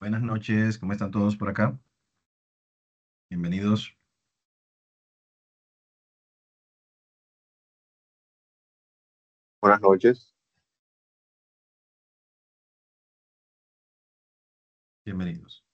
Buenas noches, ¿cómo están todos por acá? Bienvenidos, Buenas noches. bienvenidos.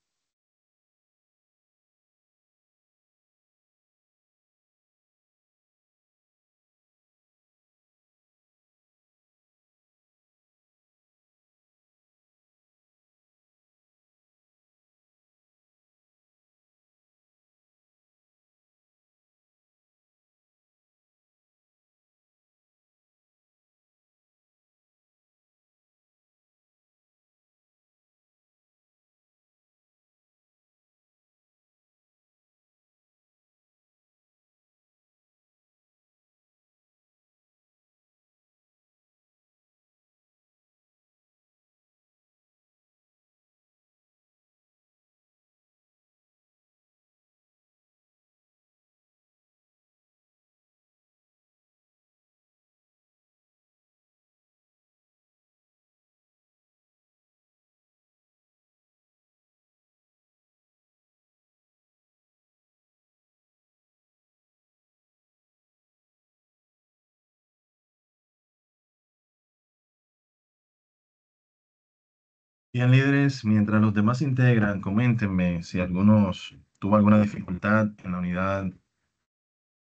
Bien, líderes, mientras los demás se integran, coméntenme si algunos tuvo alguna dificultad en la unidad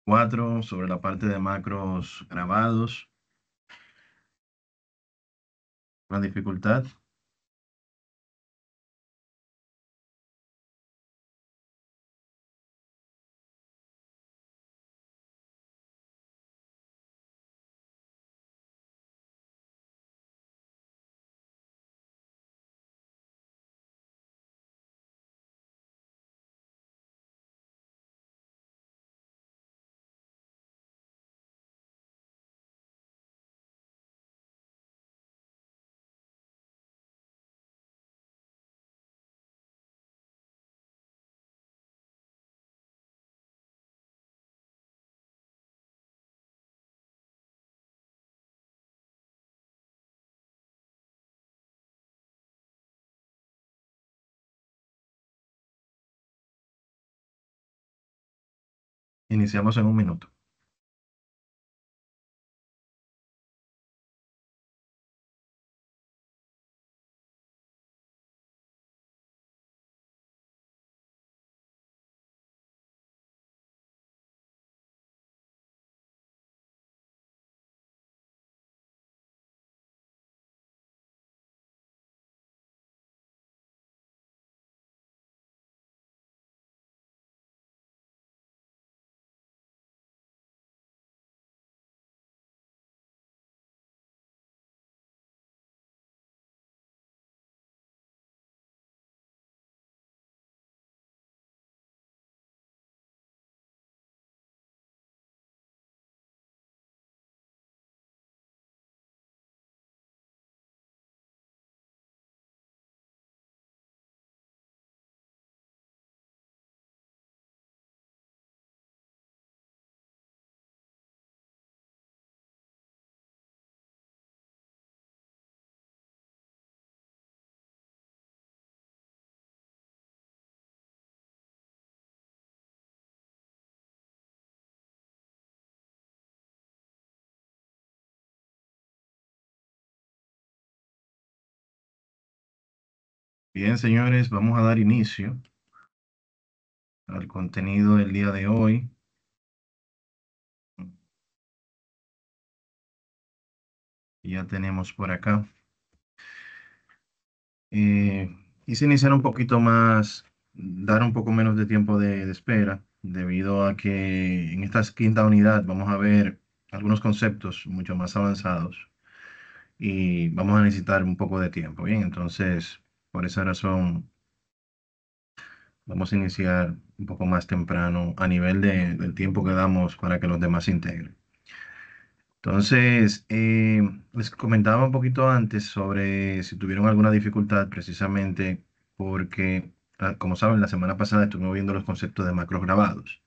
4 sobre la parte de macros grabados. ¿Una dificultad? Iniciamos en un minuto. Bien, señores, vamos a dar inicio al contenido del día de hoy. Ya tenemos por acá. Eh, Quise iniciar un poquito más, dar un poco menos de tiempo de espera, debido a que en esta quinta unidad vamos a ver algunos conceptos mucho más avanzados y vamos a necesitar un poco de tiempo. Bien, entonces, por esa razón, vamos a iniciar un poco más temprano a nivel del tiempo que damos para que los demás se integren. Entonces, les comentaba un poquito antes sobre si tuvieron alguna dificultad, precisamente porque, como saben, la semana pasada estuvimos viendo los conceptos de macros grabados,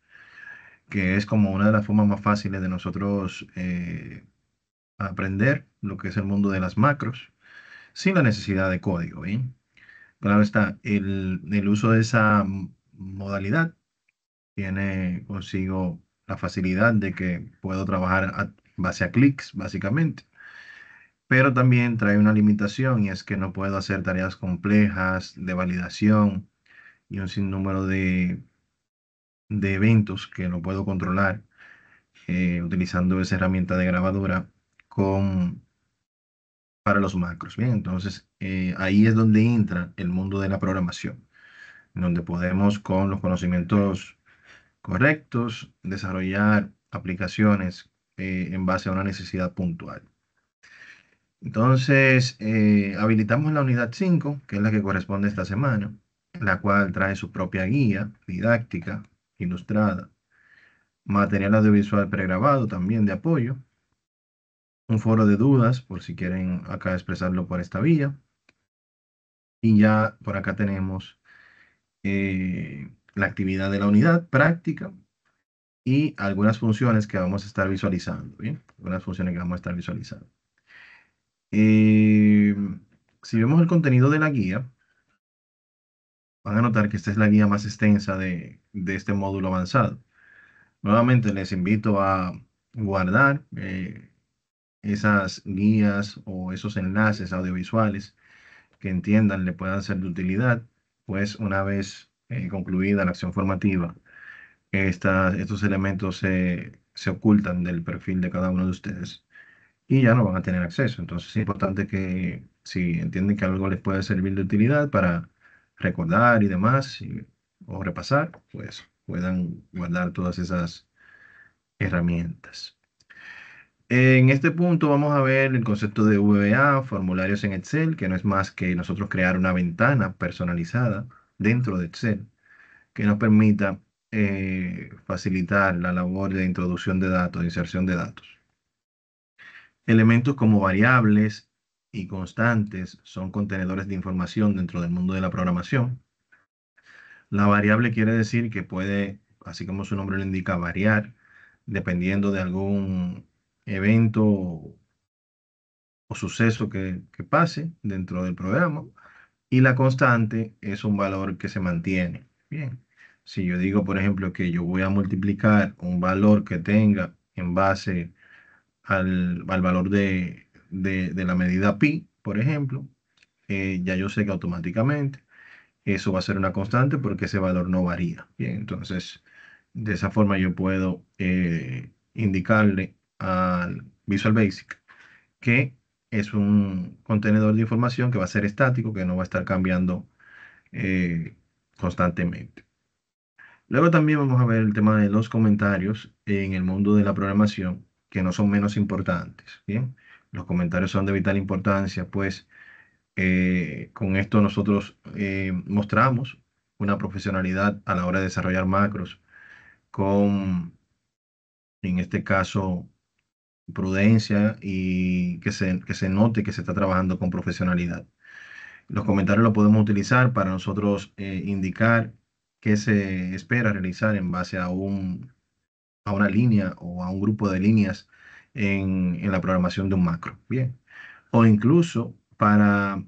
que es como una de las formas más fáciles de nosotros aprender lo que es el mundo de las macros, sin la necesidad de código, ¿bien? Claro está, el uso de esa modalidad tiene consigo la facilidad de que puedo trabajar a base a clics, básicamente, pero también trae una limitación y es que no puedo hacer tareas complejas de validación y un sinnúmero de eventos que no puedo controlar utilizando esa herramienta de grabadora con, para los macros. Bien, entonces ahí es donde entra el mundo de la programación, en donde podemos con los conocimientos correctos desarrollar aplicaciones en base a una necesidad puntual. Entonces, habilitamos la unidad 5 que es la que corresponde esta semana, la cual trae su propia guía didáctica, ilustrada, material audiovisual pregrabado también de apoyo, un foro de dudas por si quieren acá expresarlo por esta vía. Y ya por acá tenemos la actividad de la unidad práctica y algunas funciones que vamos a estar visualizando, ¿bien? Algunas funciones que vamos a estar visualizando. Eh, si vemos el contenido de la guía, van a notar que esta es la guía más extensa de este módulo avanzado. Nuevamente les invito a guardar esas guías o esos enlaces audiovisuales que entiendan le puedan ser de utilidad, pues una vez concluida la acción formativa, estos elementos se ocultan del perfil de cada uno de ustedes y ya no van a tener acceso. Entonces es importante que si entienden que algo les puede servir de utilidad para recordar y demás, o repasar, pues puedan guardar todas esas herramientas. En este punto vamos a ver el concepto de VBA, formularios en Excel, que no es más que nosotros crear una ventana personalizada dentro de Excel que nos permita facilitar la labor de introducción de datos, de inserción de datos. Elementos como variables y constantes son contenedores de información dentro del mundo de la programación. La variable quiere decir que puede, así como su nombre lo indica, variar dependiendo de algún evento o suceso que pase dentro del programa. Y la constante es un valor que se mantiene. Bien, si yo digo, por ejemplo, que yo voy a multiplicar un valor que tenga en base al valor de la medida pi, por ejemplo, ya yo sé que automáticamente eso va a ser una constante porque ese valor no varía. Bien, entonces de esa forma yo puedo indicarle al Visual Basic que es un contenedor de información que va a ser estático, que no va a estar cambiando eh, constantemente. Luego también vamos a ver el tema de los comentarios en el mundo de la programación, que no son menos importantes. Bien, los comentarios son de vital importancia, pues con esto nosotros mostramos una profesionalidad a la hora de desarrollar macros con, en este caso, prudencia y que se note que se está trabajando con profesionalidad. Los comentarios los podemos utilizar para nosotros indicar qué se espera realizar en base a una línea o a un grupo de líneas en la programación de un macro. Bien. O incluso para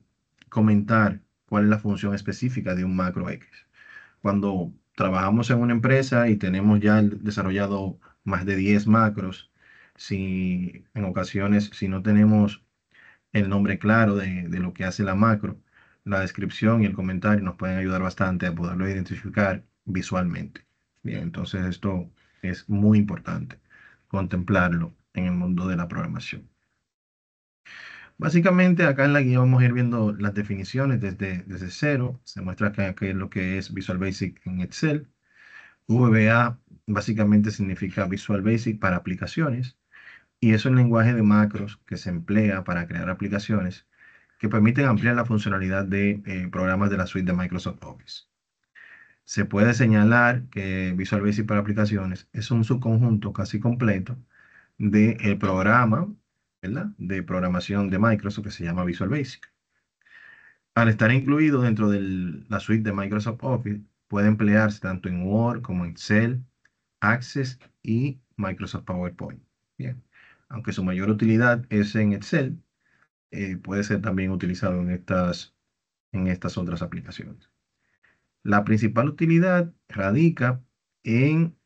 comentar cuál es la función específica de un macro X. Cuando trabajamos en una empresa y tenemos ya desarrollado más de 10 macros, si en ocasiones, si no tenemos el nombre claro de lo que hace la macro, la descripción y el comentario nos pueden ayudar bastante a poderlo identificar visualmente. Bien, entonces esto es muy importante contemplarlo en el mundo de la programación. Básicamente acá en la guía vamos a ir viendo las definiciones desde cero. Se muestra acá qué es lo que es Visual Basic en Excel. VBA básicamente significa Visual Basic para aplicaciones y es un lenguaje de macros que se emplea para crear aplicaciones que permiten ampliar la funcionalidad de programas de la suite de Microsoft Office. Se puede señalar que Visual Basic para aplicaciones es un subconjunto casi completo del programa, ¿verdad?, de programación de Microsoft que se llama Visual Basic. Al estar incluido dentro de la suite de Microsoft Office, puede emplearse tanto en Word como en Excel, Access y Microsoft PowerPoint. Bien. Aunque su mayor utilidad es en Excel, puede ser también utilizado en estas en estas otras aplicaciones. La principal utilidad radica en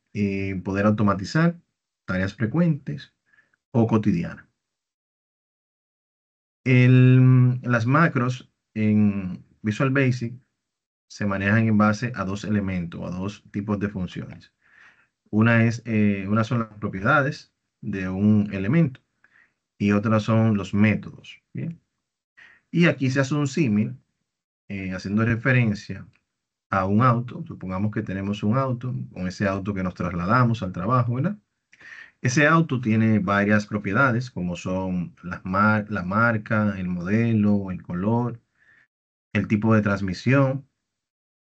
poder automatizar tareas frecuentes o cotidianas. Las macros en Visual Basic se manejan en base a dos elementos, a dos tipos de funciones. Una son las propiedades de un elemento y otra son los métodos. ¿Bien? Y aquí se hace un símil haciendo referencia a un auto. Supongamos que tenemos un auto, con ese auto que nos trasladamos al trabajo, ¿verdad? Ese auto tiene varias propiedades, como son la marca, el modelo, el color, el tipo de transmisión,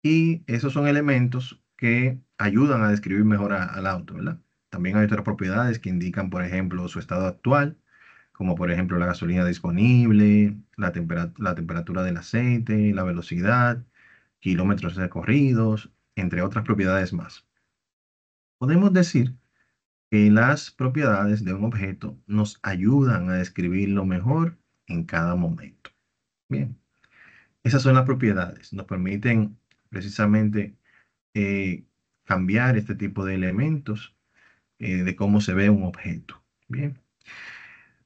y esos son elementos que ayudan a describir mejor al auto, ¿verdad? También hay otras propiedades que indican, por ejemplo, su estado actual, como por ejemplo la gasolina disponible, la temperatura del aceite, la velocidad, kilómetros recorridos, entre otras propiedades más. Podemos decir que las propiedades de un objeto nos ayudan a describirlo mejor en cada momento. Bien, esas son las propiedades. Nos permiten precisamente eh, cambiar este tipo de elementos de cómo se ve un objeto. Bien.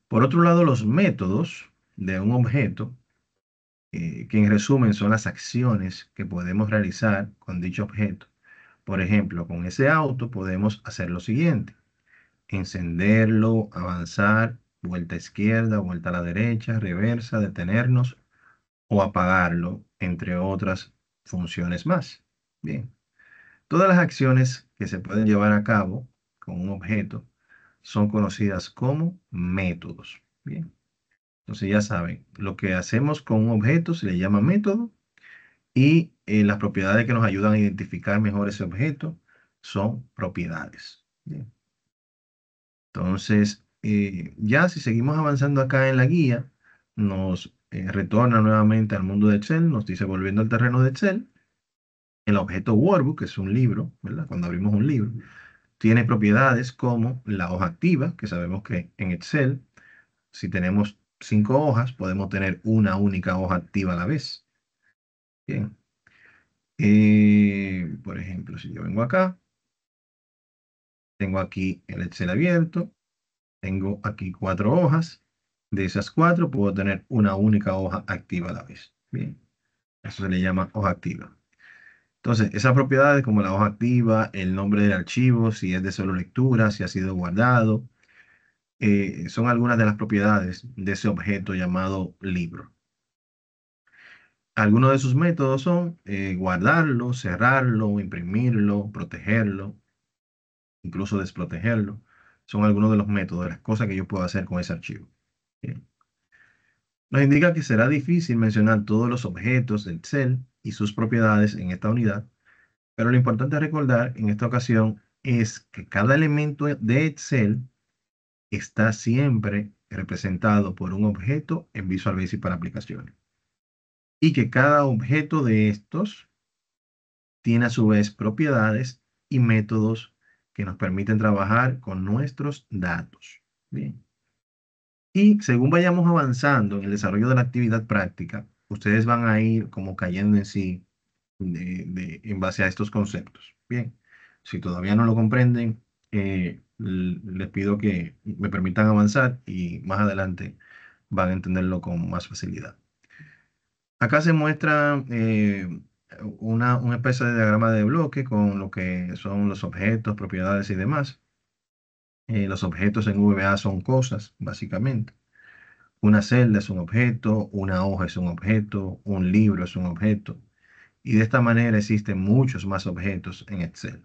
Por otro lado, los métodos de un objeto, que en resumen son las acciones que podemos realizar con dicho objeto. Por ejemplo, con ese auto podemos hacer lo siguiente: encenderlo, avanzar, vuelta a izquierda, vuelta a la derecha, reversa, detenernos o apagarlo, entre otras funciones más. Bien, todas las acciones que se pueden llevar a cabo con un objeto son conocidas como métodos. Bien, entonces ya saben, lo que hacemos con un objeto se le llama método y las propiedades que nos ayudan a identificar mejor ese objeto son propiedades. Bien. Entonces, ya si seguimos avanzando acá en la guía, nos retorna nuevamente al mundo de Excel, nos dice volviendo al terreno de Excel, el objeto Workbook, que es un libro, ¿verdad? Cuando abrimos un libro, tiene propiedades como la hoja activa, que sabemos que en Excel, si tenemos 5 hojas, podemos tener una única hoja activa a la vez. Bien. Por ejemplo, si yo vengo acá, tengo aquí el Excel abierto, tengo aquí 4 hojas. De esas 4 puedo tener una única hoja activa a la vez. Bien, eso se le llama hoja activa. Entonces, esas propiedades como la hoja activa, el nombre del archivo, si es de solo lectura, si ha sido guardado, son algunas de las propiedades de ese objeto llamado libro. Algunos de sus métodos son guardarlo, cerrarlo, imprimirlo, protegerlo, incluso desprotegerlo. Son algunos de los métodos, de las cosas que yo puedo hacer con ese archivo. Bien. Nos indica que será difícil mencionar todos los objetos del Excel y sus propiedades en esta unidad, pero lo importante a recordar en esta ocasión es que cada elemento de Excel está siempre representado por un objeto en Visual Basic para aplicaciones, y que cada objeto de estos tiene a su vez propiedades y métodos que nos permiten trabajar con nuestros datos. Bien. Y según vayamos avanzando en el desarrollo de la actividad práctica, ustedes van a ir como cayendo en sí en base a estos conceptos. Bien, si todavía no lo comprenden, les pido que me permitan avanzar y más adelante van a entenderlo con más facilidad. Acá se muestra una especie de diagrama de bloque con lo que son los objetos, propiedades y demás. Los objetos en VBA son cosas, básicamente. Una celda es un objeto, una hoja es un objeto, un libro es un objeto. Y de esta manera existen muchos más objetos en Excel.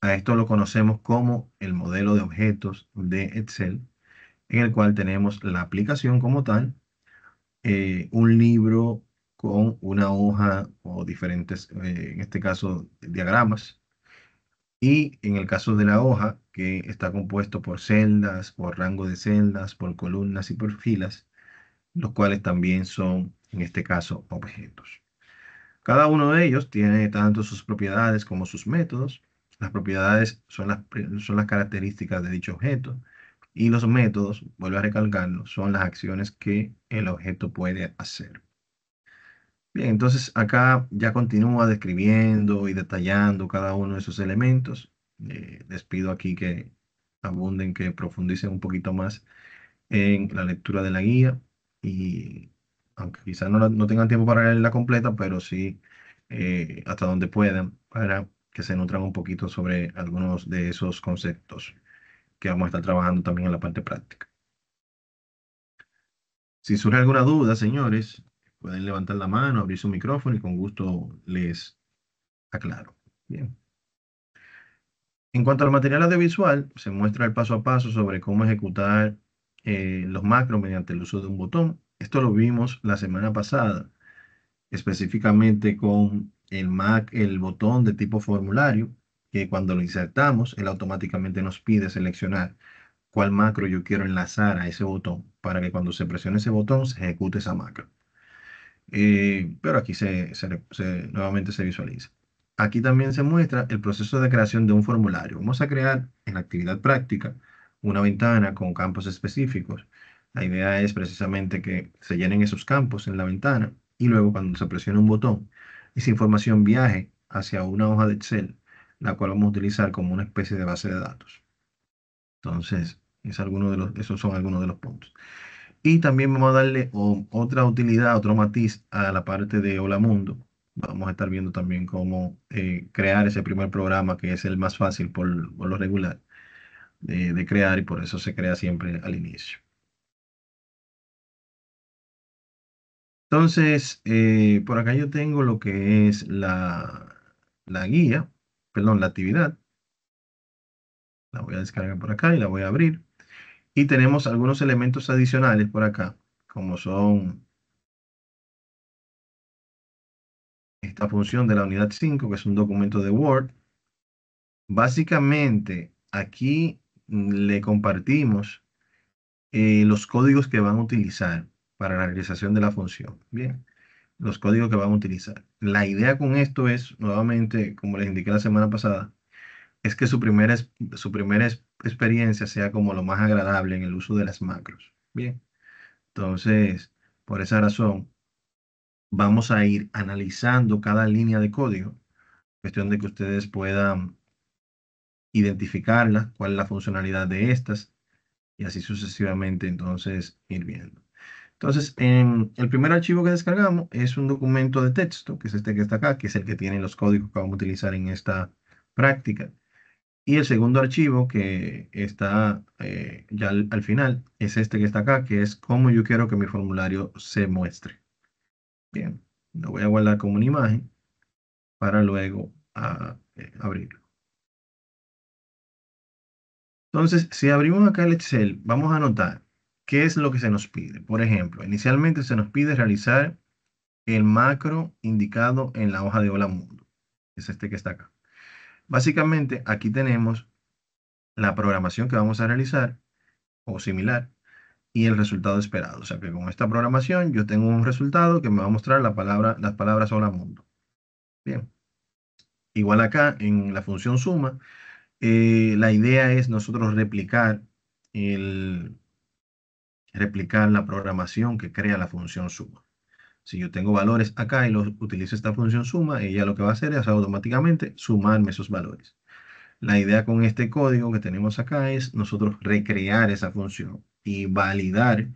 A esto lo conocemos como el modelo de objetos de Excel, en el cual tenemos la aplicación como tal, un libro con una hoja o diferentes, en este caso, diagramas. Y en el caso de la hoja, que está compuesto por celdas, por rango de celdas, por columnas y por filas, los cuales también son, en este caso, objetos. Cada uno de ellos tiene tanto sus propiedades como sus métodos. Las propiedades son las características de dicho objeto y los métodos, vuelvo a recalcarlo, son las acciones que el objeto puede hacer. Bien, entonces acá ya continúa describiendo y detallando cada uno de esos elementos. Les pido aquí que abunden, que profundicen un poquito más en la lectura de la guía y aunque quizás no tengan tiempo para leerla completa, pero sí hasta donde puedan para que se nutran un poquito sobre algunos de esos conceptos que vamos a estar trabajando también en la parte práctica. Si surge alguna duda, señores, pueden levantar la mano, abrir su micrófono y con gusto les aclaro. Bien. En cuanto al material audiovisual, se muestra el paso a paso sobre cómo ejecutar los macros mediante el uso de un botón. Esto lo vimos la semana pasada, específicamente con el el botón de tipo formulario, que cuando lo insertamos, él automáticamente nos pide seleccionar cuál macro yo quiero enlazar a ese botón para que cuando se presione ese botón se ejecute esa macro. Pero aquí nuevamente se visualiza. Aquí también se muestra el proceso de creación de un formulario. Vamos a crear en la actividad práctica una ventana con campos específicos. La idea es precisamente que se llenen esos campos en la ventana y luego cuando se presione un botón, esa información viaje hacia una hoja de Excel, la cual vamos a utilizar como una especie de base de datos. Entonces, esos son algunos de los puntos. Y también vamos a darle otra utilidad, otro matiz a la parte de Hola Mundo. Vamos a estar viendo también cómo crear ese primer programa que es el más fácil por lo regular de crear y por eso se crea siempre al inicio. Entonces, por acá yo tengo lo que es la guía, perdón, la actividad. La voy a descargar por acá y la voy a abrir. Y tenemos algunos elementos adicionales por acá, como son esta función de la unidad 5 que es un documento de Word. Básicamente, aquí le compartimos los códigos que van a utilizar para la realización de la función. Bien, los códigos que van a utilizar. La idea con esto es, nuevamente, como les indiqué la semana pasada, es que su primera experiencia sea como lo más agradable en el uso de las macros. Bien, entonces, por esa razón, vamos a ir analizando cada línea de código, cuestión de que ustedes puedan identificarlas, cuál es la funcionalidad de estas y así sucesivamente, entonces ir viendo. Entonces, el primer archivo que descargamos es un documento de texto, que es este que está acá, que es el que tiene los códigos que vamos a utilizar en esta práctica. Y el segundo archivo que está ya al final es este que está acá, que es cómo yo quiero que mi formulario se muestre. Bien, lo voy a guardar como una imagen para luego abrirlo. Entonces, si abrimos acá el Excel, vamos a anotar qué es lo que se nos pide. Por ejemplo, inicialmente se nos pide realizar el macro indicado en la hoja de Hola Mundo. Es este que está acá. Básicamente, aquí tenemos la programación que vamos a realizar o similar y el resultado esperado. O sea que con esta programación yo tengo un resultado que me va a mostrar las palabras Hola Mundo. Bien. Igual acá en la función suma, la idea es nosotros el, replicar la programación que crea la función suma. Si yo tengo valores acá y los utilizo esta función suma, ella lo que va a hacer es automáticamente sumarme esos valores. La idea con este código que tenemos acá es nosotros recrear esa función y validar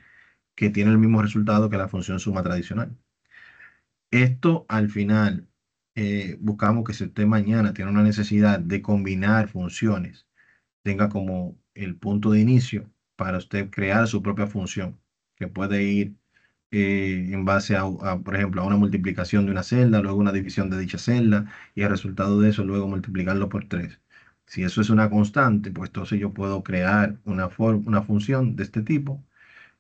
que tiene el mismo resultado que la función suma tradicional. Esto al final buscamos que si usted mañana tiene una necesidad de combinar funciones, tenga como el punto de inicio para usted crear su propia función, que puede ir en base por ejemplo, a una multiplicación de una celda, luego una división de dicha celda y el resultado de eso luego multiplicarlo por 3. Si eso es una constante, pues entonces yo puedo crear una función de este tipo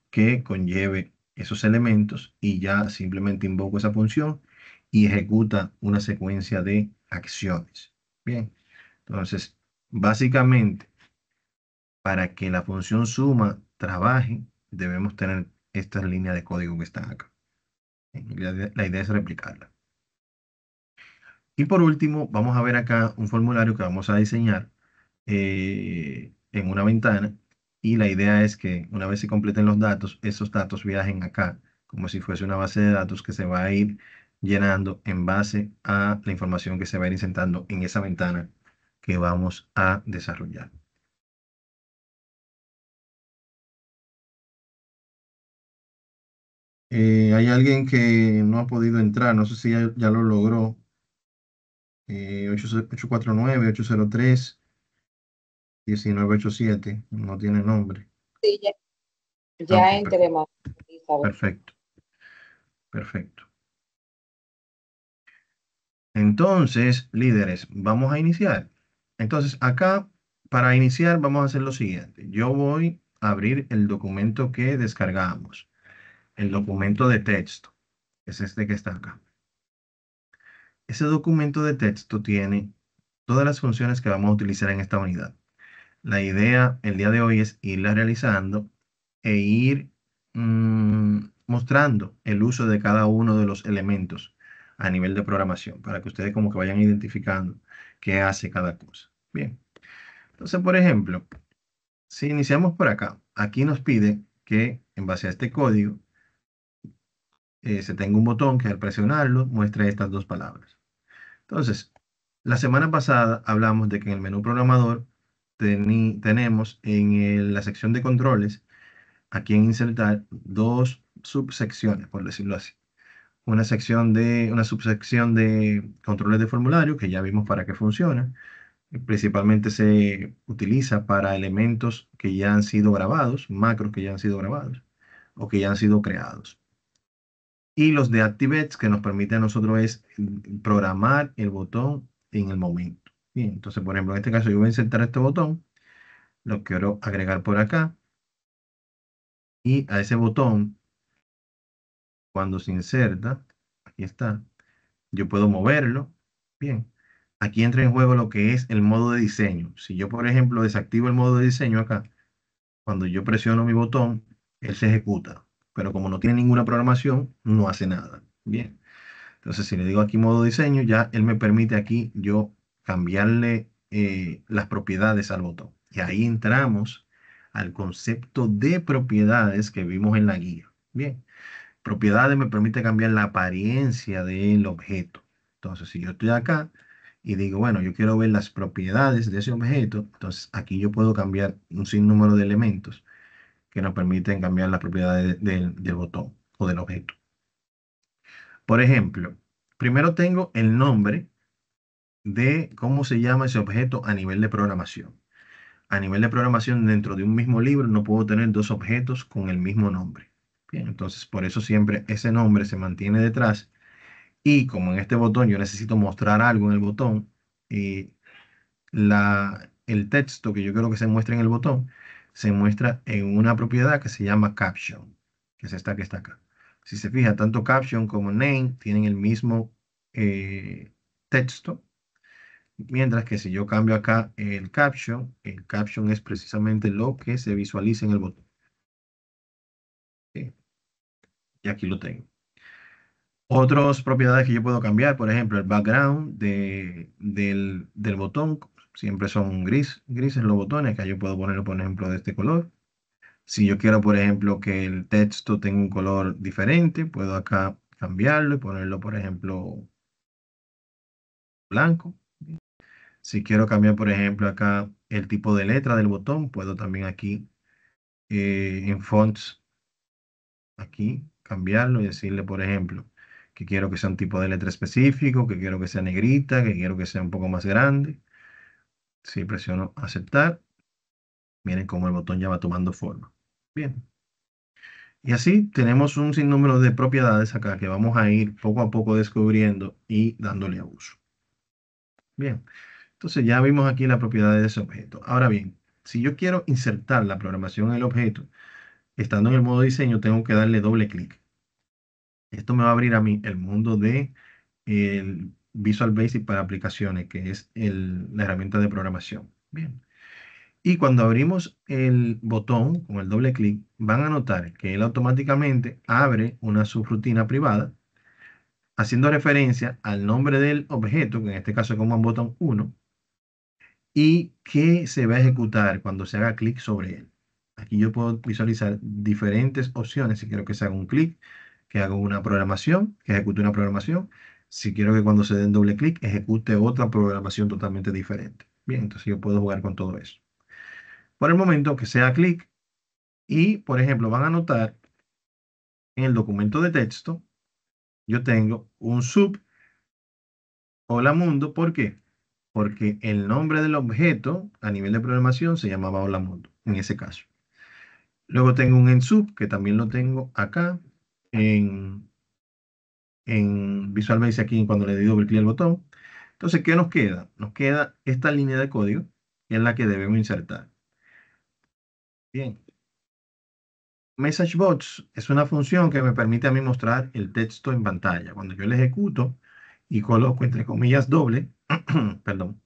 que conlleve esos elementos y ya simplemente invoco esa función y ejecuta una secuencia de acciones. Bien, entonces, básicamente, para que la función suma trabaje, debemos tener estas líneas de código que están acá. La idea es replicarla. Y por último, vamos a ver acá un formulario que vamos a diseñar en una ventana. Y la idea es que una vez se completen los datos, esos datos viajen acá, como si fuese una base de datos que se va a ir llenando en base a la información que se va a ir insertando en esa ventana que vamos a desarrollar. Hay alguien que no ha podido entrar, no sé si ya lo logró. 849-803-1987, no tiene nombre. Sí, Ah, ok, ya entré, María Elizabeth. perfecto, perfecto. Entonces, líderes, vamos a iniciar. Entonces, acá, para iniciar, vamos a hacer lo siguiente. Yo voy a abrir el documento que descargamos, el documento de texto. Es este que está acá. Ese documento de texto tiene todas las funciones que vamos a utilizar en esta unidad. La idea el día de hoy es irla realizando e ir mostrando el uso de cada uno de los elementos a nivel de programación, para que ustedes como que vayan identificando qué hace cada cosa. Bien, entonces, por ejemplo, si iniciamos por acá, aquí nos pide que en base a este código se tenga un botón que al presionarlo muestre estas dos palabras. Entonces, la semana pasada hablamos de que en el menú programador tenemos en la sección de controles, aquí en insertar, dos subsecciones, por decirlo así. Una subsección de controles de formulario, que ya vimos para qué funciona. Principalmente se utiliza para elementos que ya han sido grabados, macros que ya han sido grabados o que ya han sido creados. Y los de ActiveX que nos permite a nosotros es programar el botón en el momento. Bien, entonces, por ejemplo, en este caso yo voy a insertar este botón, lo quiero agregar por acá y a ese botón, cuando se inserta, aquí está, yo puedo moverlo. Bien, aquí entra en juego lo que es el modo de diseño. Si yo, por ejemplo, desactivo el modo de diseño acá, cuando yo presiono mi botón, él se ejecuta. Pero como no tiene ninguna programación, no hace nada. Bien. Entonces, si le digo aquí modo diseño, ya él me permite aquí yo cambiarle las propiedades al botón. Y ahí entramos al concepto de propiedades que vimos en la guía. Bien, propiedades me permite cambiar la apariencia del objeto. Entonces, si yo estoy acá y digo, bueno, yo quiero ver las propiedades de ese objeto, entonces aquí yo puedo cambiar un sinnúmero de elementos que nos permiten cambiar las propiedades del botón o del objeto. Por ejemplo, primero tengo el nombre de cómo se llama ese objeto a nivel de programación. A nivel de programación, dentro de un mismo libro, no puedo tener dos objetos con el mismo nombre. Bien, entonces por eso siempre ese nombre se mantiene detrás. Y como en este botón yo necesito mostrar algo en el botón, y el texto que yo quiero que se muestre en el botón se muestra en una propiedad que se llama caption, que es esta que está acá. Si se fija, tanto caption como name tienen el mismo texto, mientras que si yo cambio acá el caption es precisamente lo que se visualiza en el botón. ¿Sí? Y aquí lo tengo. Otras propiedades que yo puedo cambiar, por ejemplo, el background del botón, siempre son grises los botones, acá yo puedo ponerlo, por ejemplo, de este color. Si yo quiero, por ejemplo, que el texto tenga un color diferente, puedo acá cambiarlo y ponerlo, por ejemplo, blanco. Si quiero cambiar, por ejemplo, acá el tipo de letra del botón, puedo también aquí en fonts, aquí cambiarlo y decirle, por ejemplo, que quiero que sea un tipo de letra específico, que quiero que sea negrita, que quiero que sea un poco más grande. Si presiono aceptar, miren cómo el botón ya va tomando forma. Bien. Y así tenemos un sinnúmero de propiedades acá que vamos a ir poco a poco descubriendo y dándole a uso. Bien. Entonces ya vimos aquí la propiedad de ese objeto. Ahora bien, si yo quiero insertar la programación en el objeto, estando en el modo diseño, tengo que darle doble clic. Esto me va a abrir a mí el mundo de el Visual Basic para aplicaciones, que es la herramienta de programación. Bien. Y cuando abrimos el botón con el doble clic, van a notar que él automáticamente abre una subrutina privada, haciendo referencia al nombre del objeto, que en este caso es como un botón 1, y que se va a ejecutar cuando se haga clic sobre él. Aquí yo puedo visualizar diferentes opciones. Si quiero que se haga un clic, que haga una programación, que ejecute una programación. Si quiero que cuando se den doble clic, ejecute otra programación totalmente diferente. Bien, entonces yo puedo jugar con todo eso. Por el momento que sea clic y, por ejemplo, van a notar en el documento de texto, yo tengo un sub Hola Mundo. ¿Por qué? Porque el nombre del objeto a nivel de programación se llamaba Hola Mundo, en ese caso. Luego tengo un ensub, que también lo tengo acá en, en Visual Basic, aquí cuando le doy doble clic al botón. Entonces, ¿qué nos queda? Nos queda esta línea de código, que es la que debemos insertar. Bien. MessageBots es una función que me permite a mí mostrar el texto en pantalla. Cuando yo le ejecuto y coloco entre comillas doble, perdón,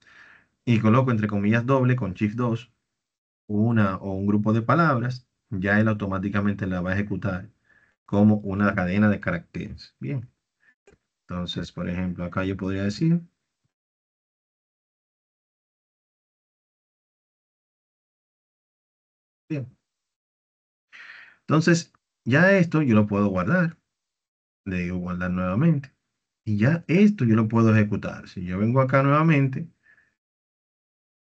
y coloco entre comillas doble con Shift 2 una o un grupo de palabras, ya él automáticamente la va a ejecutar como una cadena de caracteres. Bien, entonces, por ejemplo, acá yo podría decir, bien, entonces ya esto yo lo puedo guardar, le digo guardar nuevamente, y ya esto yo lo puedo ejecutar. Si yo vengo acá nuevamente,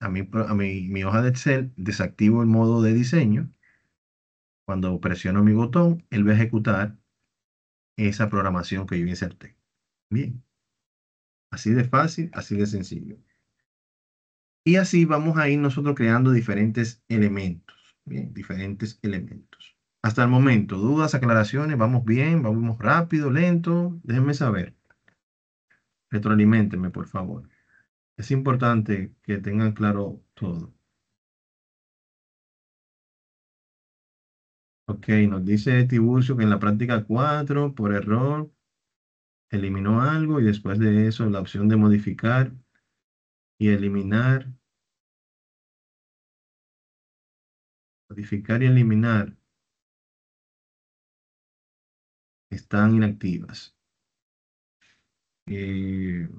mi hoja de Excel, desactivo el modo de diseño, cuando presiono mi botón, él va a ejecutar esa programación que yo inserté. Bien, así de fácil, así de sencillo. Y así vamos a ir nosotros creando diferentes elementos. Bien, diferentes elementos. Hasta el momento, dudas, aclaraciones, vamos bien, vamos rápido, lento. Déjenme saber. Retroaliméntenme, por favor. Es importante que tengan claro todo. Ok, nos dice Tiburcio que en la práctica 4 por error, eliminó algo y después de eso la opción de modificar y eliminar, modificar y eliminar están inactivas. Eh,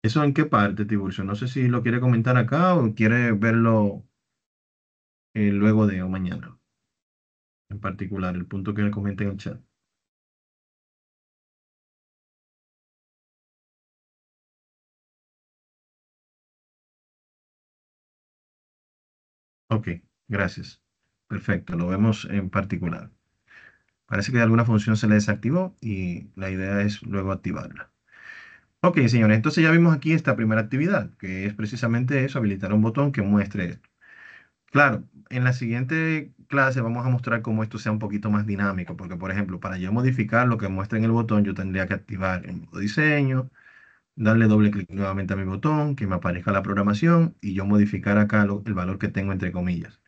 ¿Eso en qué parte, Tiburcio? No sé si lo quiere comentar acá o quiere verlo luego de o mañana, en particular, el punto que le comenté en el chat. Ok, gracias. Perfecto, lo vemos en particular. Parece que alguna función se le desactivó y la idea es luego activarla. Ok, señores, entonces ya vimos aquí esta primera actividad, que es precisamente eso, habilitar un botón que muestre esto. Claro, en la siguiente clase vamos a mostrar cómo esto sea un poquito más dinámico, porque por ejemplo, para yo modificar lo que muestra en el botón, yo tendría que activar el modo diseño, darle doble clic nuevamente a mi botón, que me aparezca la programación y yo modificar acá el valor que tengo entre comillas.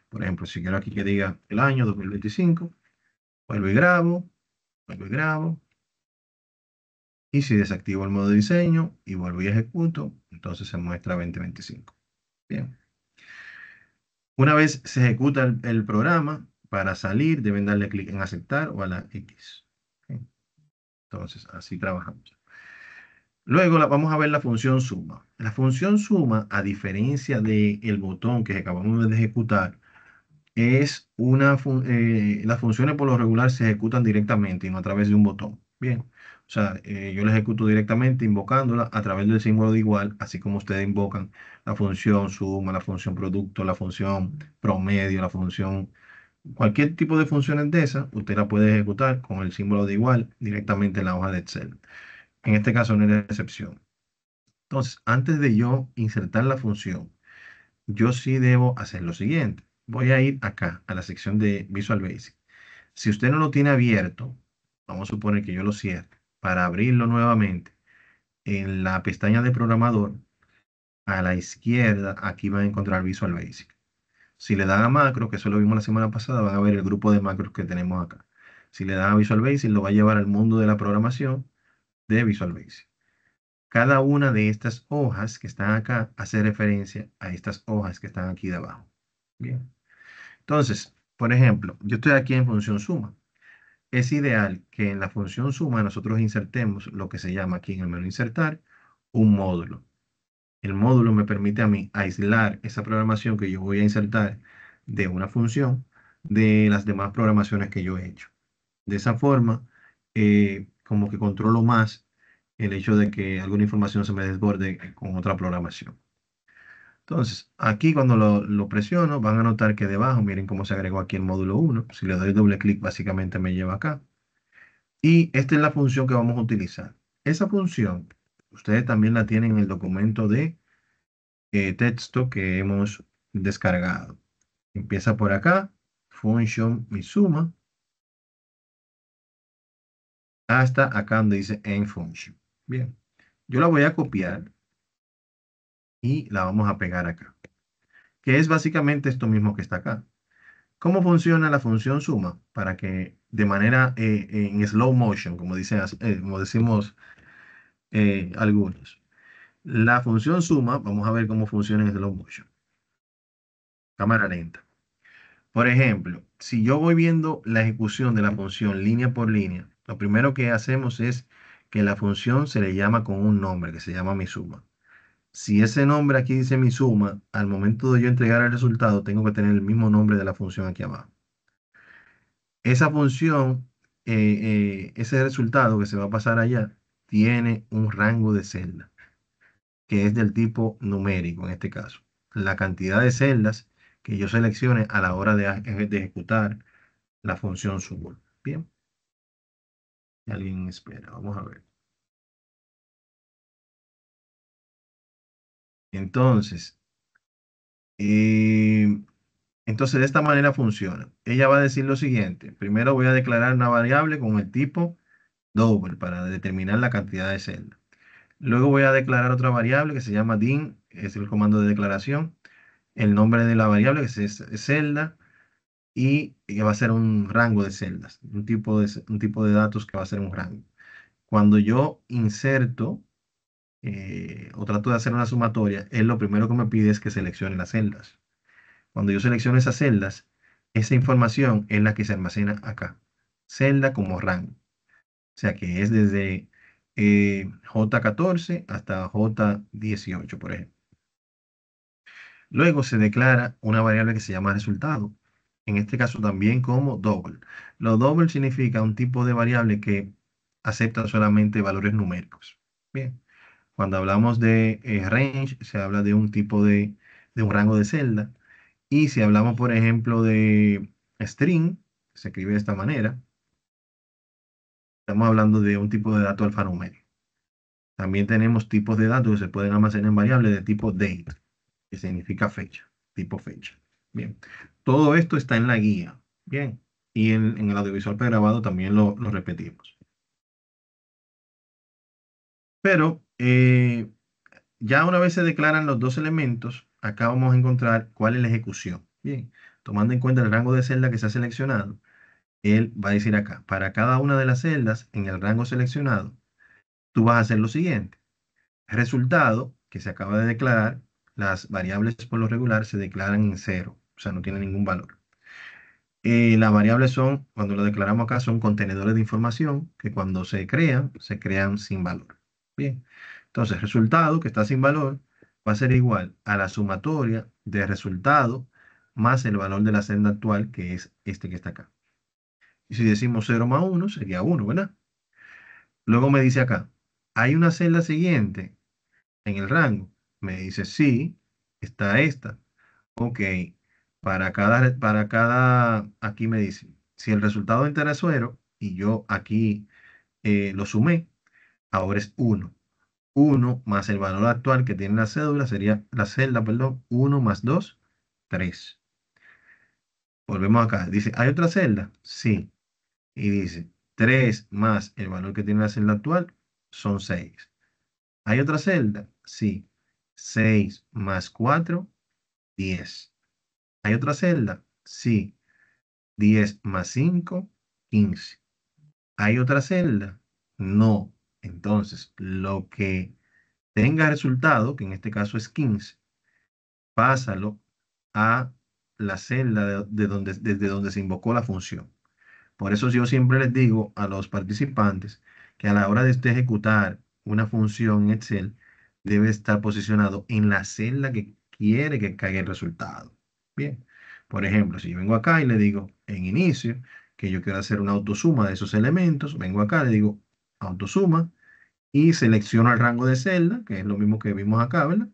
Por ejemplo, si quiero aquí que diga el año 2025, vuelvo y grabo, vuelvo y grabo. Y si desactivo el modo diseño y vuelvo y ejecuto, entonces se muestra 2025. Bien. Una vez se ejecuta el programa, para salir deben darle clic en aceptar o a la X. Bien. Entonces, así trabajamos. Luego vamos a ver la función suma. La función suma, a diferencia del botón que acabamos de ejecutar, las funciones por lo regular se ejecutan directamente y no a través de un botón. Bien, o sea, yo la ejecuto directamente invocándola a través del símbolo de igual, así como ustedes invocan la función suma, la función producto, la función promedio, la función, cualquier tipo de funciones de esas, usted la puede ejecutar con el símbolo de igual directamente en la hoja de Excel. En este caso no es la excepción. Entonces, antes de yo insertar la función, yo sí debo hacer lo siguiente. Voy a ir acá a la sección de Visual Basic. Si usted no lo tiene abierto, vamos a suponer que yo lo cierre. Para abrirlo nuevamente, en la pestaña de programador, a la izquierda, aquí van a encontrar Visual Basic. Si le dan a macro, que eso lo vimos la semana pasada, van a ver el grupo de macros que tenemos acá. Si le dan a Visual Basic, lo va a llevar al mundo de la programación de Visual Basic. Cada una de estas hojas que están acá hace referencia a estas hojas que están aquí de abajo. Bien. Entonces, por ejemplo, yo estoy aquí en función suma. Es ideal que en la función suma nosotros insertemos lo que se llama aquí en el menú insertar un módulo. El módulo me permite a mí aislar esa programación que yo voy a insertar de una función de las demás programaciones que yo he hecho. De esa forma, como que controlo más el hecho de que alguna información se me desborde con otra programación. Entonces, aquí cuando lo presiono, van a notar que debajo, miren cómo se agregó aquí el módulo uno. Si le doy doble clic, básicamente me lleva acá. Y esta es la función que vamos a utilizar. Esa función, ustedes también la tienen en el documento de texto que hemos descargado. Empieza por acá, function mi suma, hasta acá donde dice end function. Bien, yo la voy a copiar y la vamos a pegar acá, que es básicamente esto mismo que está acá. ¿Cómo funciona la función suma? Para que de manera en slow motion, como decimos algunos. La función suma, vamos a ver cómo funciona en slow motion. Cámara lenta. Por ejemplo, si yo voy viendo la ejecución de la función línea por línea, lo primero que hacemos es que la función se le llama con un nombre que se llama mi suma. Si ese nombre aquí dice mi suma, al momento de yo entregar el resultado, tengo que tener el mismo nombre de la función aquí abajo. Esa función, ese resultado que se va a pasar allá, tiene un rango de celda, que es del tipo numérico en este caso. La cantidad de celdas que yo seleccione a la hora de ejecutar la función suma. Bien, alguien espera, vamos a ver. Entonces, eh, entonces de esta manera funciona. Ella va a decir lo siguiente. Primero voy a declarar una variable con el tipo double para determinar la cantidad de celdas. Luego voy a declarar otra variable que se llama din, es el comando de declaración, el nombre de la variable que es celda y que va a ser un rango de celdas, un tipo de datos que va a ser un rango. Cuando yo inserto o trato de hacer una sumatoria, él lo primero que me pide es que seleccione las celdas. Cuando yo selecciono esas celdas, esa información es la que se almacena acá. Celda como rango. O sea que es desde J14 hasta J18, por ejemplo. Luego se declara una variable que se llama resultado. En este caso también como double. Lo double significa un tipo de variable que acepta solamente valores numéricos. Bien. Cuando hablamos de range, se habla de un tipo de un rango de celda. Y si hablamos, por ejemplo, de string, se escribe de esta manera, estamos hablando de un tipo de dato alfanumérico. También tenemos tipos de datos que se pueden almacenar en variables de tipo date, que significa fecha, tipo fecha. Bien, todo esto está en la guía. Bien, y en el audiovisual pregrabado también lo repetimos. Pero ya una vez se declaran los dos elementos, acá vamos a encontrar cuál es la ejecución. Bien, tomando en cuenta el rango de celda que se ha seleccionado, él va a decir acá, para cada una de las celdas en el rango seleccionado, tú vas a hacer lo siguiente. Resultado que se acaba de declarar, las variables por lo regular se declaran en cero, o sea, no tienen ningún valor. Las variables son, cuando lo declaramos acá, son contenedores de información que cuando se crean sin valor. Bien, entonces resultado que está sin valor va a ser igual a la sumatoria de resultado más el valor de la celda actual, que es este que está acá. Y si decimos 0 más 1, sería 1, ¿verdad? Luego me dice acá, ¿hay una celda siguiente en el rango? Me dice, sí, está esta. Ok, aquí me dice, si el resultado entero es 0 y yo aquí lo sumé, ahora es 1. 1 más el valor actual que tiene la cédula sería la celda, perdón, 1 más 2, 3. Volvemos acá. Dice, ¿hay otra celda? Sí. Y dice, 3 más el valor que tiene la celda actual son 6. ¿Hay otra celda? Sí. 6 más 4, 10. ¿Hay otra celda? Sí. 10 más 5, 15. ¿Hay otra celda? No. Entonces, lo que tenga resultado, que en este caso es 15, pásalo a la celda desde donde se invocó la función. Por eso yo siempre les digo a los participantes que a la hora de usted ejecutar una función en Excel, debe estar posicionado en la celda que quiere que caiga el resultado. Bien, por ejemplo, si yo vengo acá y le digo en inicio que yo quiero hacer una autosuma de esos elementos. Vengo acá, le digo autosuma y selecciono el rango de celda, que es lo mismo que vimos acá, ¿verdad?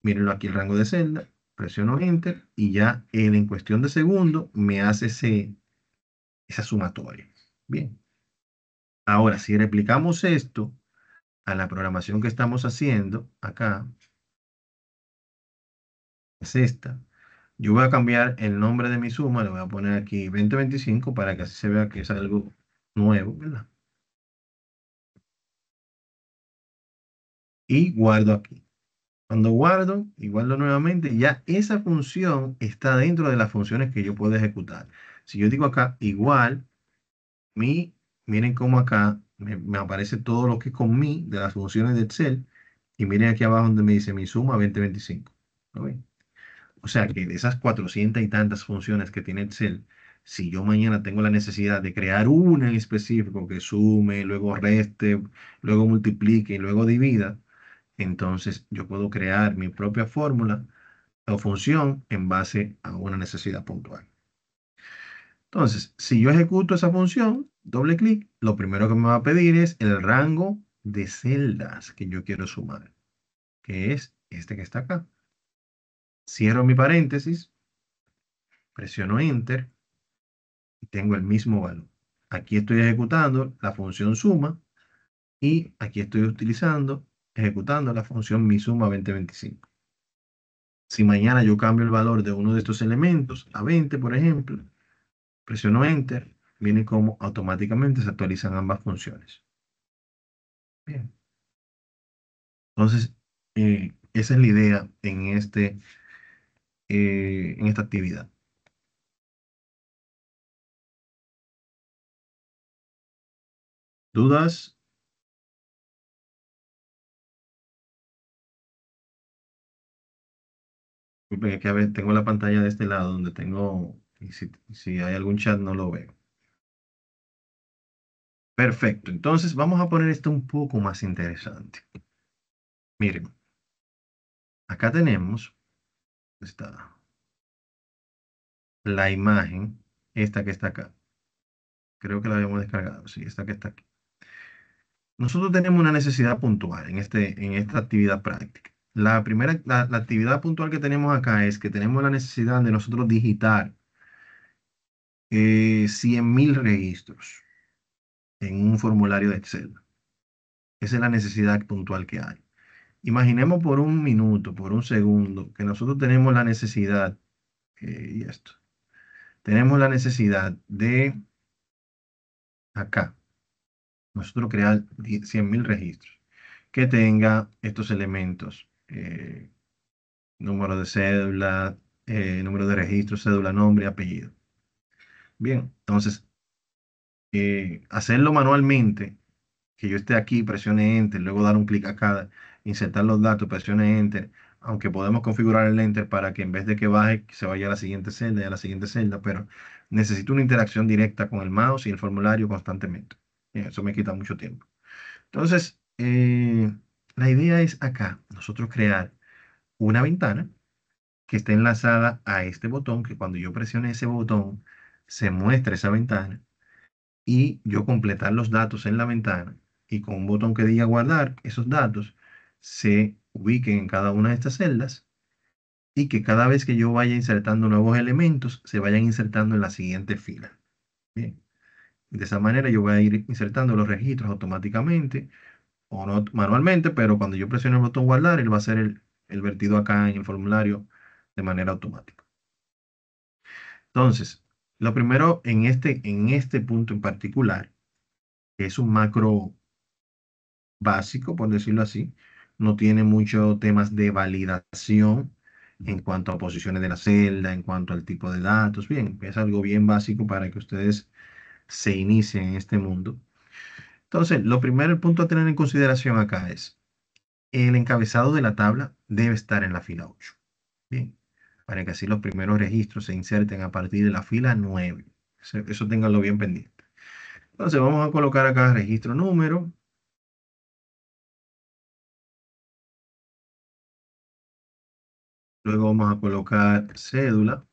Mírenlo aquí el rango de celda, presiono Enter y ya él en cuestión de segundos me hace esa sumatoria. Bien. Ahora, si replicamos esto a la programación que estamos haciendo acá, es esta. Yo voy a cambiar el nombre de mi suma, le voy a poner aquí 2025 para que así se vea que es algo nuevo, ¿verdad? Y guardo aquí. Cuando guardo y guardo nuevamente, ya esa función está dentro de las funciones que yo puedo ejecutar. Si yo digo acá igual, mi, miren cómo acá me aparece todo lo que es con mi de las funciones de Excel. Y miren aquí abajo donde me dice mi suma 2025. ¿Lo ven? O sea que de esas 400 y tantas funciones que tiene Excel, si yo mañana tengo la necesidad de crear una en específico que sume, luego reste, luego multiplique y luego divida, entonces yo puedo crear mi propia fórmula o función en base a una necesidad puntual. Entonces, si yo ejecuto esa función, doble clic, lo primero que me va a pedir es el rango de celdas que yo quiero sumar, que es este que está acá. Cierro mi paréntesis, presiono Enter y tengo el mismo valor. Aquí estoy ejecutando la función suma y aquí estoy ejecutando la función mi suma 2025. Si mañana yo cambio el valor de uno de estos elementos a 20, por ejemplo, presiono Enter, viene como automáticamente se actualizan ambas funciones. Bien. Entonces, esa es la idea en esta actividad. ¿Dudas? Disculpen, es que a veces tengo la pantalla de este lado donde tengo, y si hay algún chat no lo veo. Perfecto, entonces vamos a poner esto un poco más interesante. Miren, acá tenemos está la imagen, esta que está acá. Creo que la habíamos descargado, sí, esta que está aquí. Nosotros tenemos una necesidad puntual en esta actividad práctica. La actividad puntual que tenemos acá es que tenemos la necesidad de nosotros digitar 100.000 registros en un formulario de Excel. Esa es la necesidad puntual que hay. Imaginemos por un minuto, por un segundo, que nosotros tenemos la necesidad, y esto, tenemos la necesidad de acá, nosotros crear 100.000 registros que tenga estos elementos, número de cédula, número de registro, cédula, nombre, apellido. Bien, entonces, hacerlo manualmente, que yo esté aquí, presione Enter, luego dar un clic acá, insertar los datos, presione Enter, aunque podemos configurar el Enter para que en vez de que baje, se vaya a la siguiente celda y a la siguiente celda, pero necesito una interacción directa con el mouse y el formulario constantemente. Eso me quita mucho tiempo. Entonces, la idea es acá, nosotros crear una ventana que esté enlazada a este botón, que cuando yo presione ese botón, se muestre esa ventana y yo completar los datos en la ventana y con un botón que diga guardar, esos datos se ubiquen en cada una de estas celdas y que cada vez que yo vaya insertando nuevos elementos, se vayan insertando en la siguiente fila. Bien. De esa manera yo voy a ir insertando los registros automáticamente o no manualmente, pero cuando yo presione el botón guardar, él va a hacer el vertido acá en el formulario de manera automática. Entonces, lo primero en este punto en particular, que es un macro básico, por decirlo así, no tiene muchos temas de validación en cuanto a posiciones de la celda, en cuanto al tipo de datos. Bien, es algo bien básico para que ustedes se inicien en este mundo. Entonces, lo primero, el punto a tener en consideración acá es, el encabezado de la tabla debe estar en la fila 8. Bien, para que así los primeros registros se inserten a partir de la fila 9. Eso ténganlo bien pendiente. Entonces, vamos a colocar acá registro número. Luego vamos a colocar cédula.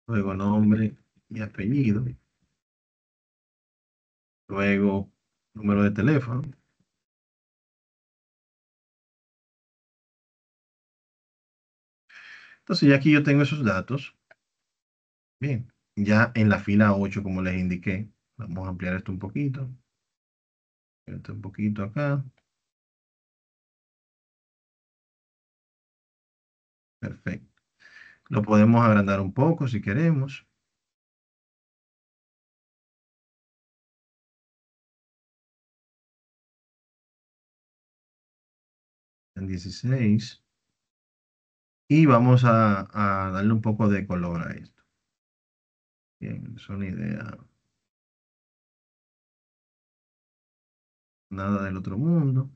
luego nombre y apellido, luego número de teléfono. Entonces ya aquí yo tengo esos datos. Bien, ya en la fila 8 como les indiqué, vamos a ampliar esto un poquito acá. Perfecto. Lo podemos agrandar un poco si queremos, en 16. Y vamos a darle un poco de color a esto. Bien, es una idea. Nada del otro mundo.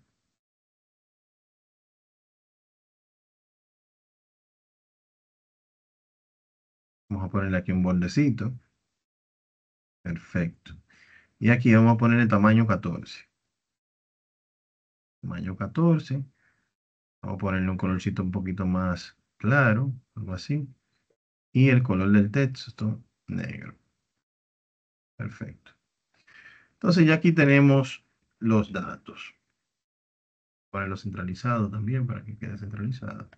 Vamos a ponerle aquí un bordecito. Perfecto. Y aquí vamos a poner el tamaño 14. Tamaño 14. Vamos a ponerle un colorcito un poquito más claro, algo así. Y el color del texto, negro. Perfecto. Entonces ya aquí tenemos los datos. Ponerlo centralizado también para que quede centralizado.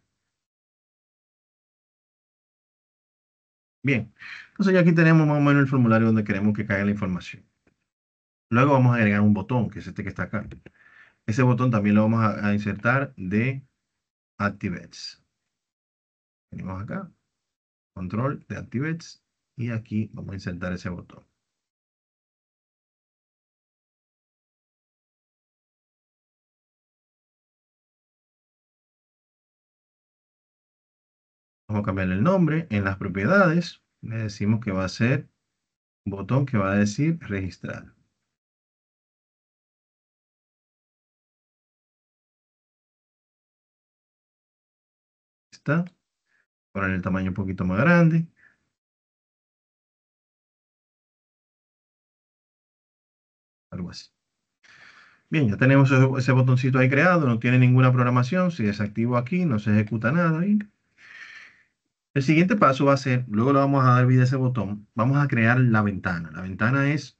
Bien. Entonces ya aquí tenemos más o menos el formulario donde queremos que caiga la información. Luego vamos a agregar un botón, que es este que está acá. Ese botón también lo vamos a insertar de ActiveX. Venimos acá, control de ActiveX, y aquí vamos a insertar ese botón. Vamos a cambiarle el nombre. En las propiedades le decimos que va a ser un botón que va a decir registrar. Está. Poner el tamaño un poquito más grande. Algo así. Bien, ya tenemos ese botoncito ahí creado. No tiene ninguna programación. Si desactivo aquí, no se ejecuta nada ahí. El siguiente paso va a ser, luego le vamos a dar vida a ese botón, vamos a crear la ventana. La ventana es,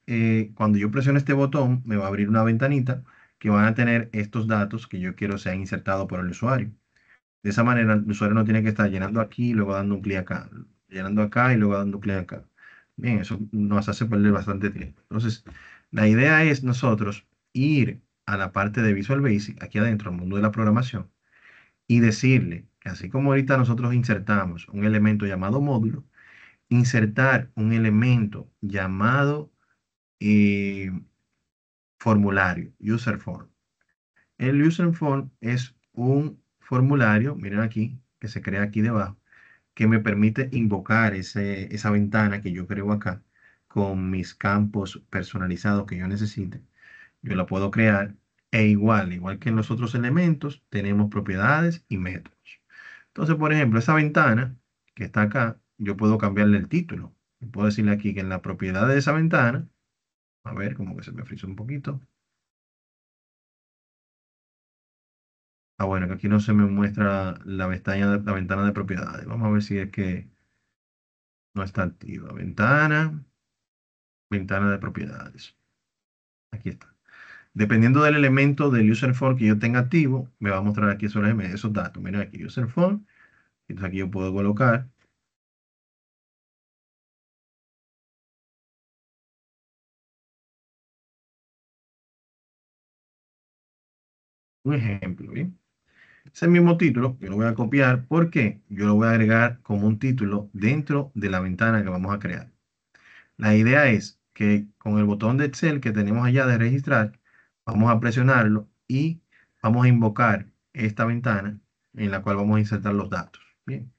cuando yo presiono este botón, me va a abrir una ventanita que van a tener estos datos que yo quiero sean insertados por el usuario. De esa manera, el usuario no tiene que estar llenando aquí y luego dando un clic acá, llenando acá y luego dando un clic acá. Bien, eso nos hace perder bastante tiempo. Entonces, la idea es nosotros ir a la parte de Visual Basic, aquí adentro, al mundo de la programación, y decirle que así como ahorita nosotros insertamos un elemento llamado módulo, insertar un elemento llamado eh, formulario, user form. El user form es un formulario, miren aquí, que se crea aquí debajo, que me permite invocar esa ventana que yo creo acá con mis campos personalizados que yo necesite. Yo la puedo crear igual que en los otros elementos, tenemos propiedades y métodos. Entonces, por ejemplo, esa ventana que está acá, yo puedo cambiarle el título. Y puedo decirle aquí que en la propiedad de esa ventana, a ver, como que se me frizó un poquito. Ah, bueno, que aquí no se me muestra la ventana de propiedades. Vamos a ver si es que no está activa. Ventana de propiedades. Aquí está. Dependiendo del elemento del user form que yo tenga activo, me va a mostrar aquí esos datos. Miren aquí, user form. Entonces aquí yo puedo colocar un ejemplo, ¿bien? Ese mismo título yo lo voy a copiar porque yo lo voy a agregar como un título dentro de la ventana que vamos a crear. La idea es que con el botón de Excel que tenemos allá de registrar, vamos a presionarlo y vamos a invocar esta ventana en la cual vamos a insertar los datos. Bien.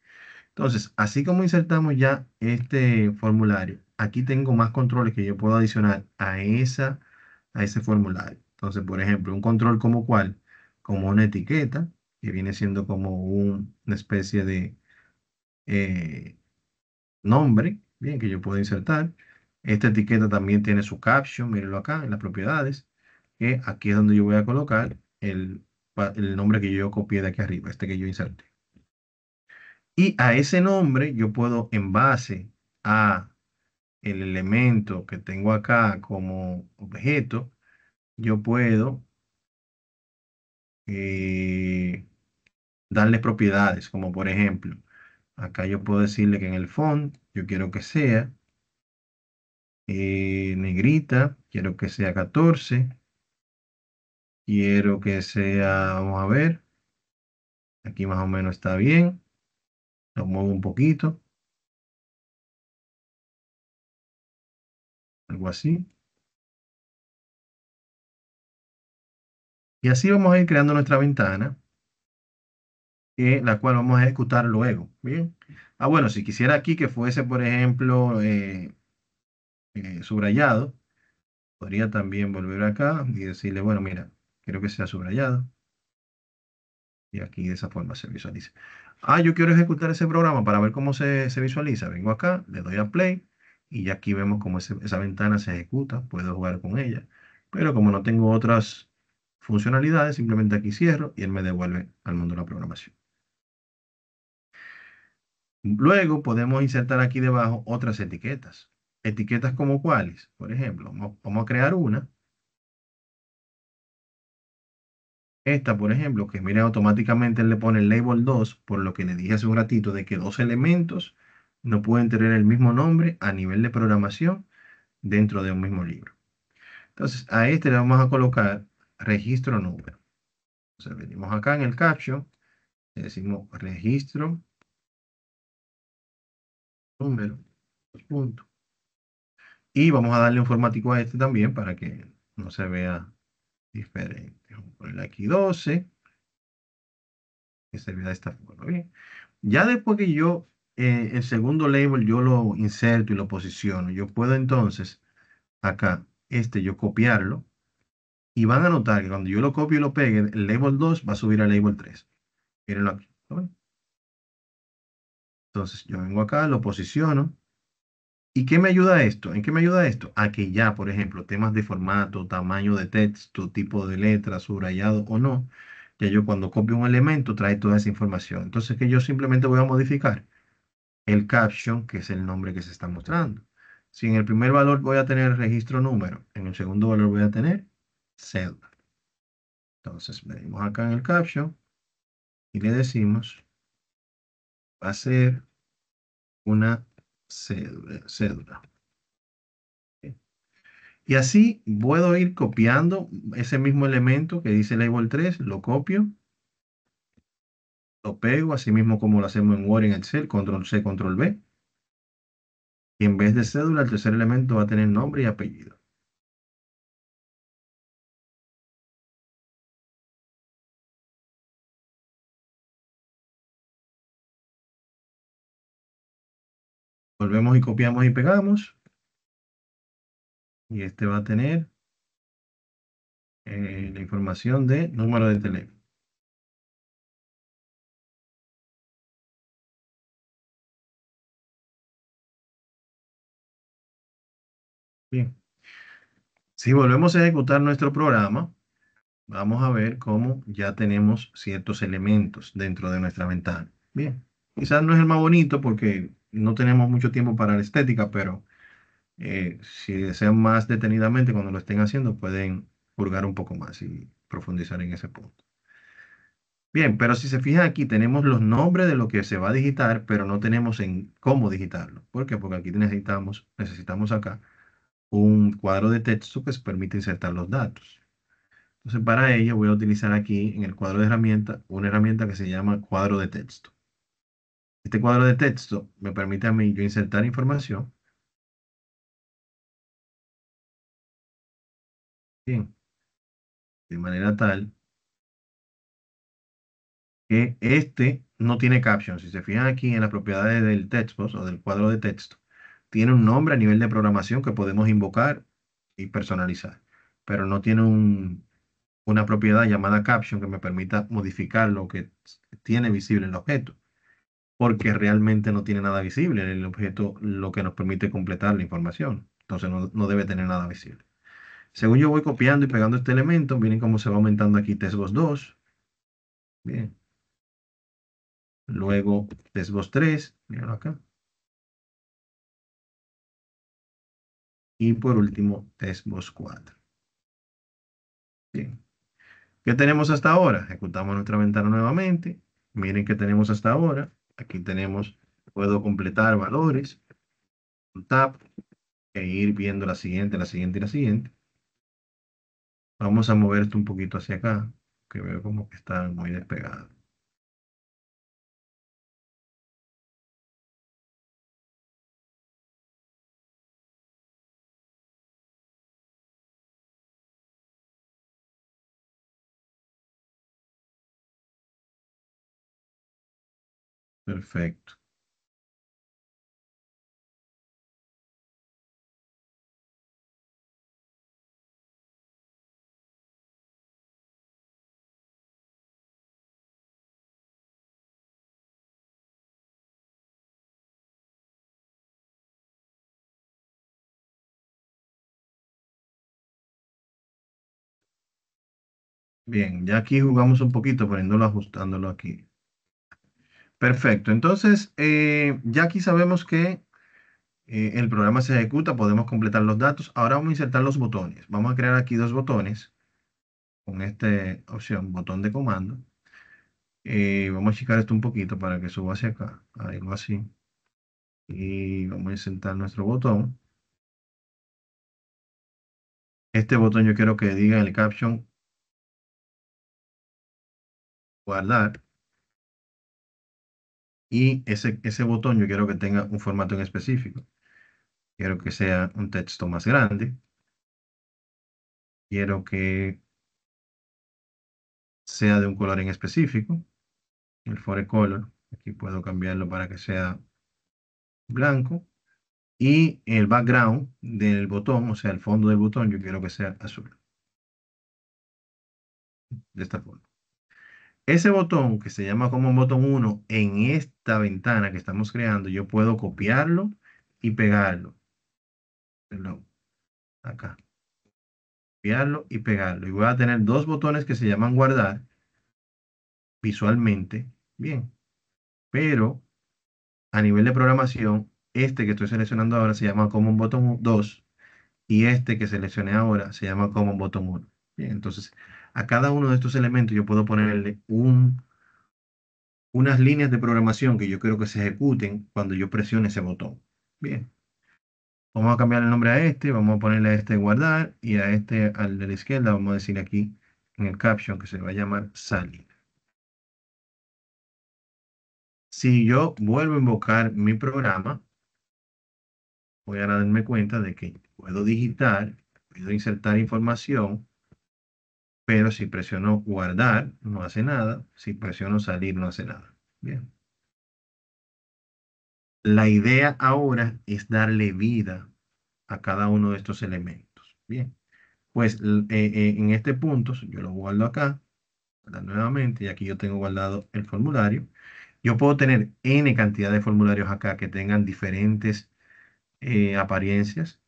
Entonces, así como insertamos ya este formulario, aquí tengo más controles que yo puedo adicionar a ese formulario. Entonces, por ejemplo, un control como cuál, como una etiqueta, que viene siendo como una especie de eh, nombre, bien, que yo puedo insertar. Esta etiqueta también tiene su caption, mírenlo acá en las propiedades, que aquí es donde yo voy a colocar el nombre que yo copié de aquí arriba, este que yo inserté. Y a ese nombre yo puedo, en base a el elemento que tengo acá como objeto, yo puedo eh, darle propiedades, como por ejemplo, acá yo puedo decirle que en el font yo quiero que sea negrita, quiero que sea 14, quiero que sea, vamos a ver, aquí más o menos está bien, lo muevo un poquito, algo así. Y así vamos a ir creando nuestra ventana, la cual vamos a ejecutar luego. Bien. Ah, bueno, si quisiera aquí que fuese, por ejemplo, subrayado, podría también volver acá y decirle, bueno, mira, quiero que sea subrayado. Y aquí de esa forma se visualiza. Ah, yo quiero ejecutar ese programa para ver cómo se visualiza. Vengo acá, le doy a play y ya aquí vemos cómo esa ventana se ejecuta. Puedo jugar con ella. Pero como no tengo otras funcionalidades, simplemente aquí cierro y él me devuelve al mundo de la programación. Luego podemos insertar aquí debajo otras etiquetas. Etiquetas como cuáles. Por ejemplo, vamos a crear una. Esta, por ejemplo, que mire automáticamente él le pone el label 2 por lo que le dije hace un ratito de que dos elementos no pueden tener el mismo nombre a nivel de programación dentro de un mismo libro. Entonces, a este le vamos a colocar registro número. Entonces, venimos acá en el caption, le decimos registro número, dos puntos. Y vamos a darle un formatico a este también para que no se vea diferente. Vamos a ponerle aquí 12, que se vea de esta forma. Bien. Ya después que yo, el segundo label, yo lo inserto y lo posiciono, yo puedo entonces, acá, yo copiarlo, y van a notar que cuando yo lo copio y lo pegue, el label 2 va a subir al label 3. Mírenlo aquí. ¿Lo ven? Entonces, yo vengo acá, lo posiciono. ¿Y qué me ayuda esto? ¿En qué me ayuda esto? A que ya, por ejemplo, temas de formato, tamaño de texto, tipo de letra, subrayado o no, ya yo cuando copio un elemento trae toda esa información. Entonces, que yo simplemente voy a modificar el caption, que es el nombre que se está mostrando. Si en el primer valor voy a tener registro número, en el segundo valor voy a tener cédula. Entonces, venimos acá en el caption y le decimos, va a ser una cédula. Y así puedo ir copiando ese mismo elemento que dice label 3, lo copio, lo pego, así mismo como lo hacemos en Word, en Excel, control C, control V. Y en vez de cédula, el tercer elemento va a tener nombre y apellido. Volvemos y copiamos y pegamos. Y este va a tener la información de número de teléfono. Bien. Si volvemos a ejecutar nuestro programa, vamos a ver cómo ya tenemos ciertos elementos dentro de nuestra ventana. Bien. Quizás no es el más bonito porque no tenemos mucho tiempo para la estética, pero si desean más detenidamente cuando lo estén haciendo, pueden hurgar un poco más y profundizar en ese punto. Bien, pero si se fijan aquí, tenemos los nombres de lo que se va a digitar, pero no tenemos en cómo digitarlo. ¿Por qué? Porque aquí necesitamos acá un cuadro de texto que se permite insertar los datos. Entonces, para ello voy a utilizar aquí en el cuadro de herramientas una herramienta que se llama cuadro de texto. Este cuadro de texto me permite a mí yo insertar información. Bien, de manera tal que este no tiene caption. Si se fijan aquí en las propiedades del textbox o del cuadro de texto, tiene un nombre a nivel de programación que podemos invocar y personalizar, pero no tiene una propiedad llamada caption que me permita modificar lo que tiene visible el objeto, porque realmente no tiene nada visible. El objeto lo que nos permite completar la información, entonces no debe tener nada visible. Según yo voy copiando y pegando este elemento, miren cómo se va aumentando aquí textbox 2. Bien. Luego textbox 3, mírenlo acá. Y por último, testbox 4. Bien. ¿Qué tenemos hasta ahora? Ejecutamos nuestra ventana nuevamente. Miren qué tenemos hasta ahora. Aquí tenemos, puedo completar valores, un tab, e ir viendo la siguiente, la siguiente y la siguiente. Vamos a mover esto un poquito hacia acá, que veo como que está muy despegado. Perfecto. Bien, ya aquí jugamos un poquito poniéndolo, ajustándolo aquí. Perfecto. Entonces, ya aquí sabemos que el programa se ejecuta, podemos completar los datos. Ahora vamos a insertar los botones. Vamos a crear aquí dos botones con esta opción, botón de comando. Vamos a achicar esto un poquito para que suba hacia acá, algo así. Y vamos a insertar nuestro botón. Este botón yo quiero que diga en el caption guardar. Y ese botón yo quiero que tenga un formato en específico. Quiero que sea un texto más grande. Quiero que sea de un color en específico. El fore color. Aquí puedo cambiarlo para que sea blanco. Y el background del botón, o sea, el fondo del botón, yo quiero que sea azul. De esta forma. Ese botón que se llama como botón 1 en esta ventana que estamos creando, yo puedo copiarlo y pegarlo. Perdón, acá. Copiarlo y pegarlo. Y voy a tener dos botones que se llaman guardar visualmente. Bien. Pero a nivel de programación, este que estoy seleccionando ahora se llama Common Button 2 y este que seleccioné ahora se llama Common Button 1. Bien, entonces a cada uno de estos elementos yo puedo ponerle unas líneas de programación que yo quiero que se ejecuten cuando yo presione ese botón. Bien, vamos a cambiar el nombre a este, vamos a ponerle a este guardar y a este al de la izquierda vamos a decir aquí en el caption que se va a llamar salir. Si yo vuelvo a invocar mi programa, voy a darme cuenta de que puedo digitar, puedo insertar información, pero si presiono guardar, no hace nada. Si presiono salir, no hace nada. Bien. La idea ahora es darle vida a cada uno de estos elementos. Bien. Pues en este punto, si yo lo guardo acá, ¿verdad? Nuevamente, y aquí yo tengo guardado el formulario. Yo puedo tener N cantidad de formularios acá que tengan diferentes apariencias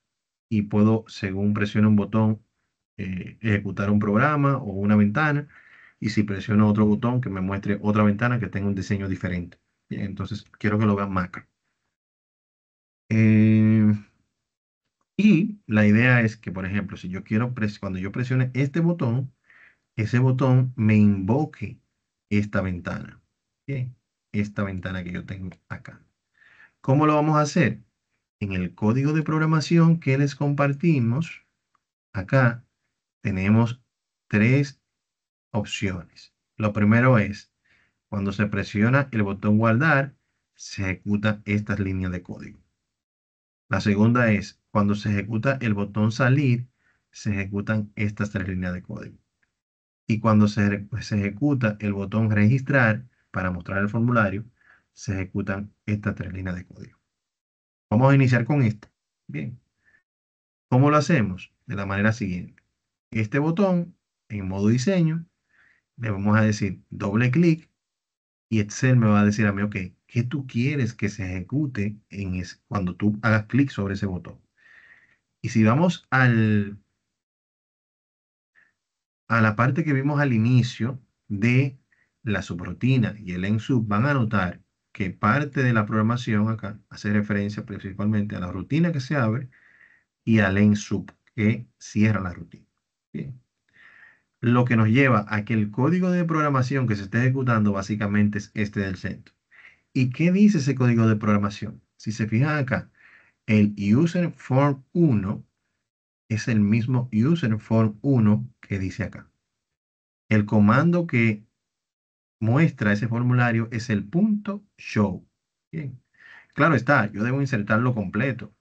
y puedo, según presione un botón, ejecutar un programa o una ventana. Y si presiono otro botón que me muestre otra ventana que tenga un diseño diferente. Bien, entonces quiero que lo vean macro. Eh, y la idea es que, por ejemplo, si yo quiero, cuando yo presione este botón, ese botón me invoque esta ventana. Bien, esta ventana que yo tengo acá. ¿Cómo lo vamos a hacer? En el código de programación que les compartimos, acá tenemos tres opciones. Lo primero es, cuando se presiona el botón guardar, se ejecuta estas líneas de código. La segunda es, cuando se ejecuta el botón salir, se ejecutan estas tres líneas de código. Y cuando se ejecuta el botón registrar para mostrar el formulario, se ejecutan estas tres líneas de código. Vamos a iniciar con esto. Bien. ¿Cómo lo hacemos? De la manera siguiente. Este botón, en modo diseño, le vamos a decir doble clic y Excel me va a decir a mí, ok, ¿qué tú quieres que se ejecute cuando tú hagas clic sobre ese botón? Y si vamos a la parte que vimos al inicio de la subrutina y el ensub, van a notar que parte de la programación acá hace referencia principalmente a la rutina que se abre y a len sub, que cierra la rutina. Bien. Lo que nos lleva a que el código de programación que se esté ejecutando básicamente es este del centro. ¿Y qué dice ese código de programación? Si se fijan acá, el user form 1 es el mismo user form 1 que dice acá. El comando que muestra ese formulario es el punto show. Bien. Claro está, yo debo insertarlo completo.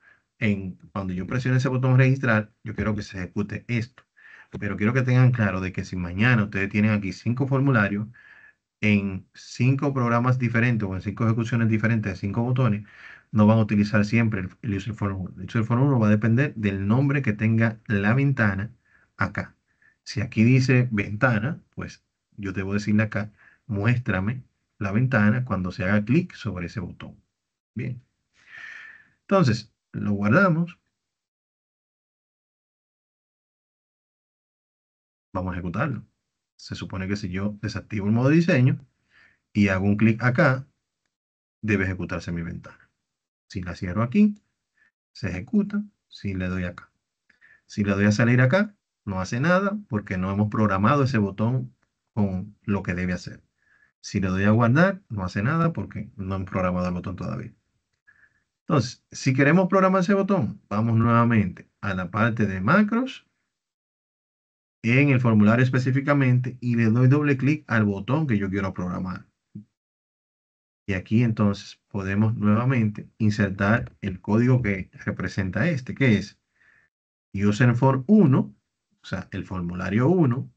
Cuando yo presione ese botón registrar, yo quiero que se ejecute esto. Pero quiero que tengan claro de que si mañana ustedes tienen aquí 5 formularios en 5 programas diferentes o en 5 ejecuciones diferentes de 5 botones, no van a utilizar siempre el user form 1. El user form 1 va a depender del nombre que tenga la ventana acá. Si aquí dice ventana, pues yo debo decirle acá, muéstrame la ventana cuando se haga clic sobre ese botón. Bien. Entonces, lo guardamos. Vamos a ejecutarlo. Se supone que si yo desactivo el modo diseño y hago un clic acá, debe ejecutarse mi ventana. Si la cierro aquí, se ejecuta. Si le doy acá. Si le doy a salir acá, no hace nada porque no hemos programado ese botón con lo que debe hacer. Si le doy a guardar, no hace nada porque no hemos programado el botón todavía. Entonces, si queremos programar ese botón, vamos nuevamente a la parte de macros, en el formulario específicamente, y le doy doble clic al botón que yo quiero programar. Y aquí entonces podemos nuevamente insertar el código que representa este, que es userform 1, o sea, el formulario 1,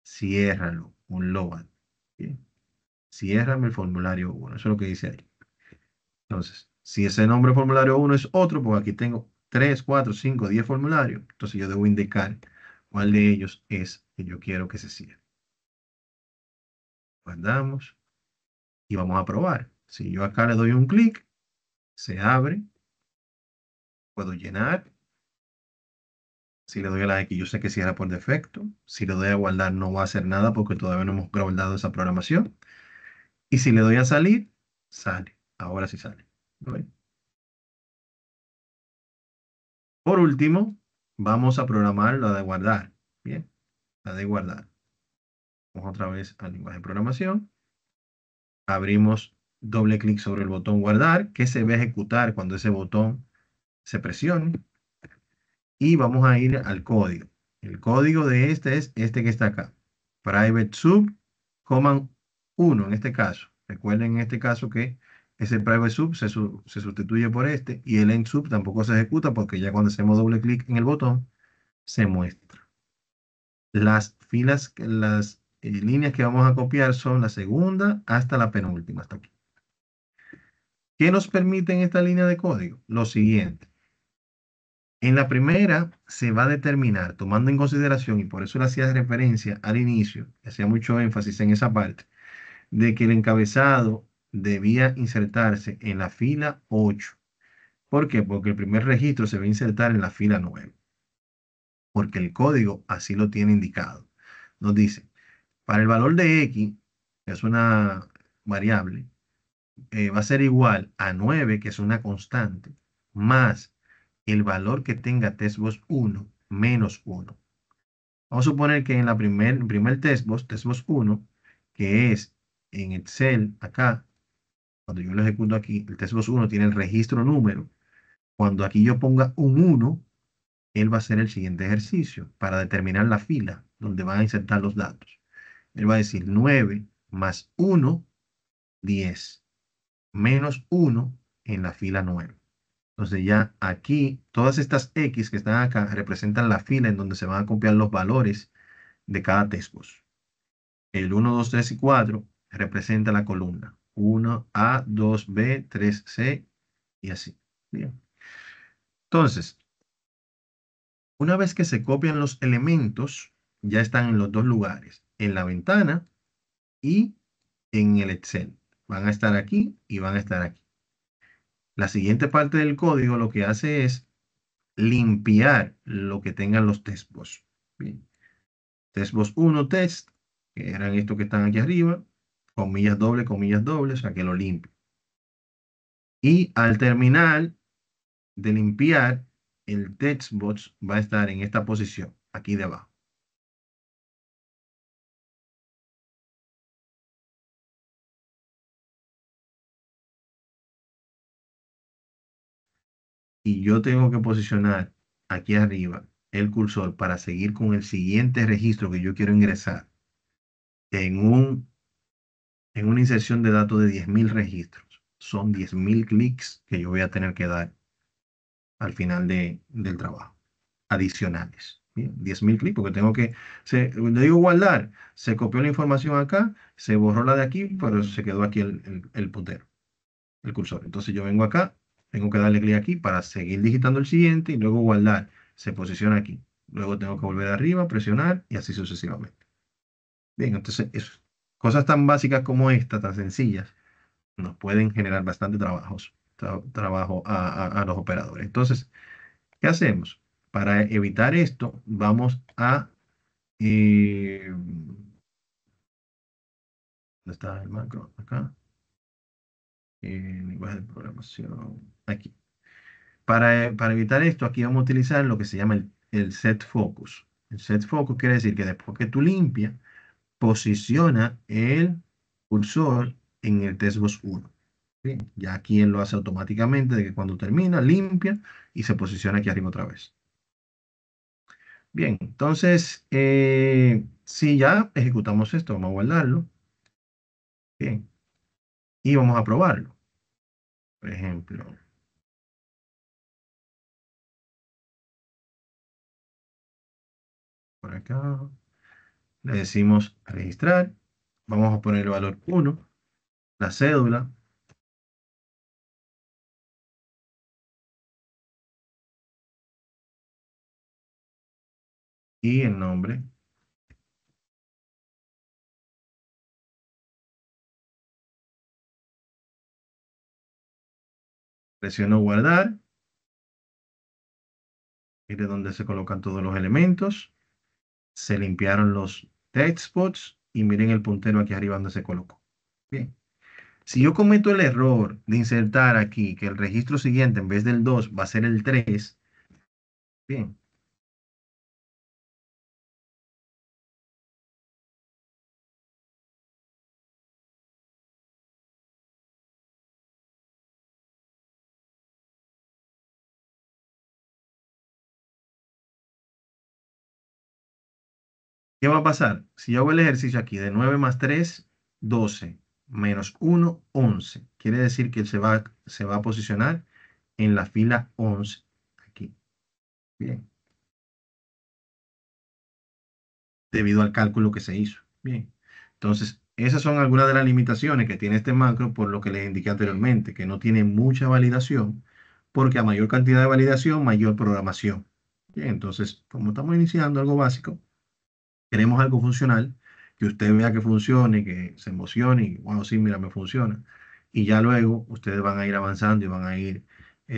ciérralo, un load. Bien. Ciérrame el formulario 1, eso es lo que dice ahí. Entonces, si ese nombre formulario 1 es otro, pues aquí tengo 3, 4, 5, 10 formularios, entonces yo debo indicar cuál de ellos es que yo quiero que se cierre. Guardamos y vamos a probar. Si yo acá le doy un clic, se abre, puedo llenar. Si le doy a la X, yo sé que cierra por defecto. Si le doy a guardar, no va a hacer nada porque todavía no hemos guardado esa programación. Y si le doy a salir, sale. Ahora sí sale. ¿Lo ven? Por último, vamos a programar la de guardar. Bien, la de guardar. Vamos otra vez al lenguaje de programación. Abrimos doble clic sobre el botón guardar, que se va a ejecutar cuando ese botón se presione. Y vamos a ir al código. El código de este es este que está acá. Private sub, command 1 en este caso. Recuerden en este caso que ese private sub se sustituye por este y el end sub tampoco se ejecuta porque ya cuando hacemos doble clic en el botón se muestra. Las filas, las líneas que vamos a copiar son la segunda hasta la penúltima, hasta aquí. ¿Qué nos permite en esta línea de código? Lo siguiente. En la primera se va a determinar, tomando en consideración, y por eso le hacía referencia al inicio, hacía mucho énfasis en esa parte, de que el encabezado debía insertarse en la fila 8. ¿Por qué? Porque el primer registro se va a insertar en la fila 9, porque el código así lo tiene indicado. Nos dice, para el valor de x, que es una variable, va a ser igual a 9, que es una constante, más el valor que tenga testbox 1 menos 1. Vamos a suponer que en la primer testbox 1, que es en Excel, acá, cuando yo lo ejecuto aquí, el testbox 1 tiene el registro número. Cuando aquí yo ponga un 1, él va a hacer el siguiente ejercicio para determinar la fila donde van a insertar los datos. Él va a decir 9 más 1, 10, menos 1 en la fila 9. Entonces ya aquí, todas estas X que están acá representan la fila en donde se van a copiar los valores de cada testbox. El 1, 2, 3 y 4 representa la columna. 1A, 2B, 3C y así. Bien. Entonces, una vez que se copian los elementos, ya están en los dos lugares, en la ventana y en el Excel. Van a estar aquí y van a estar aquí. La siguiente parte del código lo que hace es limpiar lo que tengan los testbox. Bien. Testbox 1, test, que eran estos que están aquí arriba, comillas dobles, o sea que lo limpio. Y al terminar de limpiar, el textbox va a estar en esta posición, aquí debajo. Y yo tengo que posicionar aquí arriba el cursor para seguir con el siguiente registro que yo quiero ingresar en en una inserción de datos de 10.000 registros. Son 10.000 clics que yo voy a tener que dar al final del trabajo, adicionales. Bien, 10.000 clics, porque tengo que, le digo guardar, se copió la información acá, se borró la de aquí, pero se quedó aquí el puntero, el cursor. Entonces yo vengo acá, tengo que darle clic aquí para seguir digitando el siguiente y luego guardar. Se posiciona aquí. Luego tengo que volver arriba, presionar y así sucesivamente. Bien, entonces cosas tan básicas como esta, tan sencillas, nos pueden generar bastante trabajo a los operadores. Entonces, ¿qué hacemos? Para evitar esto, vamos a... ¿dónde está el macro? Acá. Lenguaje de programación. Aquí. Para evitar esto, aquí vamos a utilizar lo que se llama el set focus. El set focus quiere decir que después que tú limpias, posiciona el cursor en el testbox 1. Bien, ya aquí él lo hace automáticamente, de que cuando termina, limpia y se posiciona aquí arriba otra vez. Bien, entonces, si ya ejecutamos esto, vamos a guardarlo. Bien, y vamos a probarlo. Por ejemplo, por acá, le decimos registrar. Vamos a poner el valor 1, la cédula y el nombre. Presiono guardar. Mire donde se colocan todos los elementos. Se limpiaron los textbox y miren el puntero aquí arriba donde se colocó. Bien. Si yo cometo el error de insertar aquí que el registro siguiente en vez del 2 va a ser el 3, bien, ¿qué va a pasar? Si yo hago el ejercicio aquí de 9 más 3, 12, menos 1, 11. Quiere decir que él se va a posicionar en la fila 11. Aquí. Bien. Debido al cálculo que se hizo. Bien. Entonces, esas son algunas de las limitaciones que tiene este macro, por lo que les indiqué anteriormente, que no tiene mucha validación, porque a mayor cantidad de validación, mayor programación. Bien, entonces, como estamos iniciando algo básico, queremos algo funcional, que usted vea que funcione, que se emocione y, wow, sí, mira, me funciona. Y ya luego ustedes van a ir avanzando y van a ir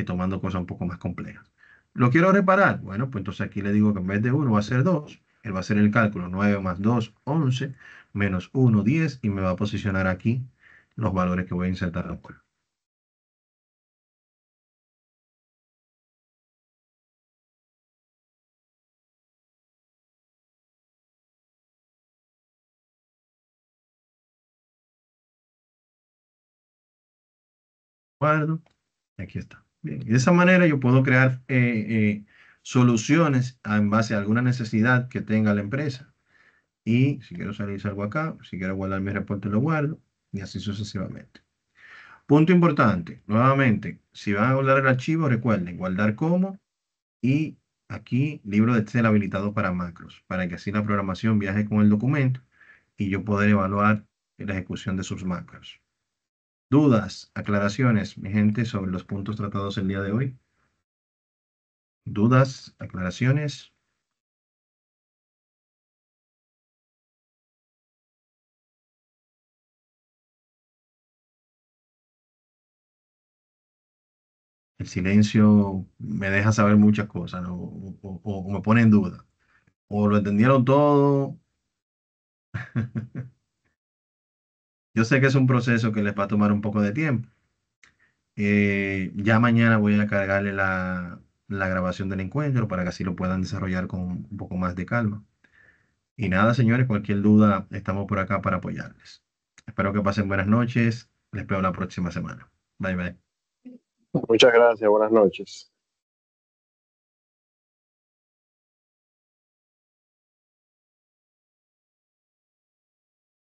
tomando cosas un poco más complejas. ¿Lo quiero reparar? Bueno, pues entonces aquí le digo que en vez de 1 va a ser 2. Él va a hacer el cálculo: 9 más 2, 11, menos 1, 10, y me va a posicionar aquí los valores que voy a insertar ahora. Guardo, y aquí está. Bien, y de esa manera yo puedo crear soluciones en base a alguna necesidad que tenga la empresa. Y si quiero salir, salgo acá. Si quiero guardar mi reporte, lo guardo. Y así sucesivamente. Punto importante. Nuevamente, si van a guardar el archivo, recuerden guardar como y aquí libro de Excel habilitado para macros, para que así la programación viaje con el documento y yo poder evaluar la ejecución de sus macros. Dudas, aclaraciones, mi gente, sobre los puntos tratados el día de hoy. Dudas, aclaraciones. El silencio me deja saber muchas cosas, ¿no? O me pone en duda. O lo entendieron todo. Yo sé que es un proceso que les va a tomar un poco de tiempo. Ya mañana voy a cargarle la grabación del encuentro para que así lo puedan desarrollar con un poco más de calma. Y nada, señores, cualquier duda, estamos por acá para apoyarles. Espero que pasen buenas noches. Les veo la próxima semana. Bye bye. Muchas gracias, buenas noches.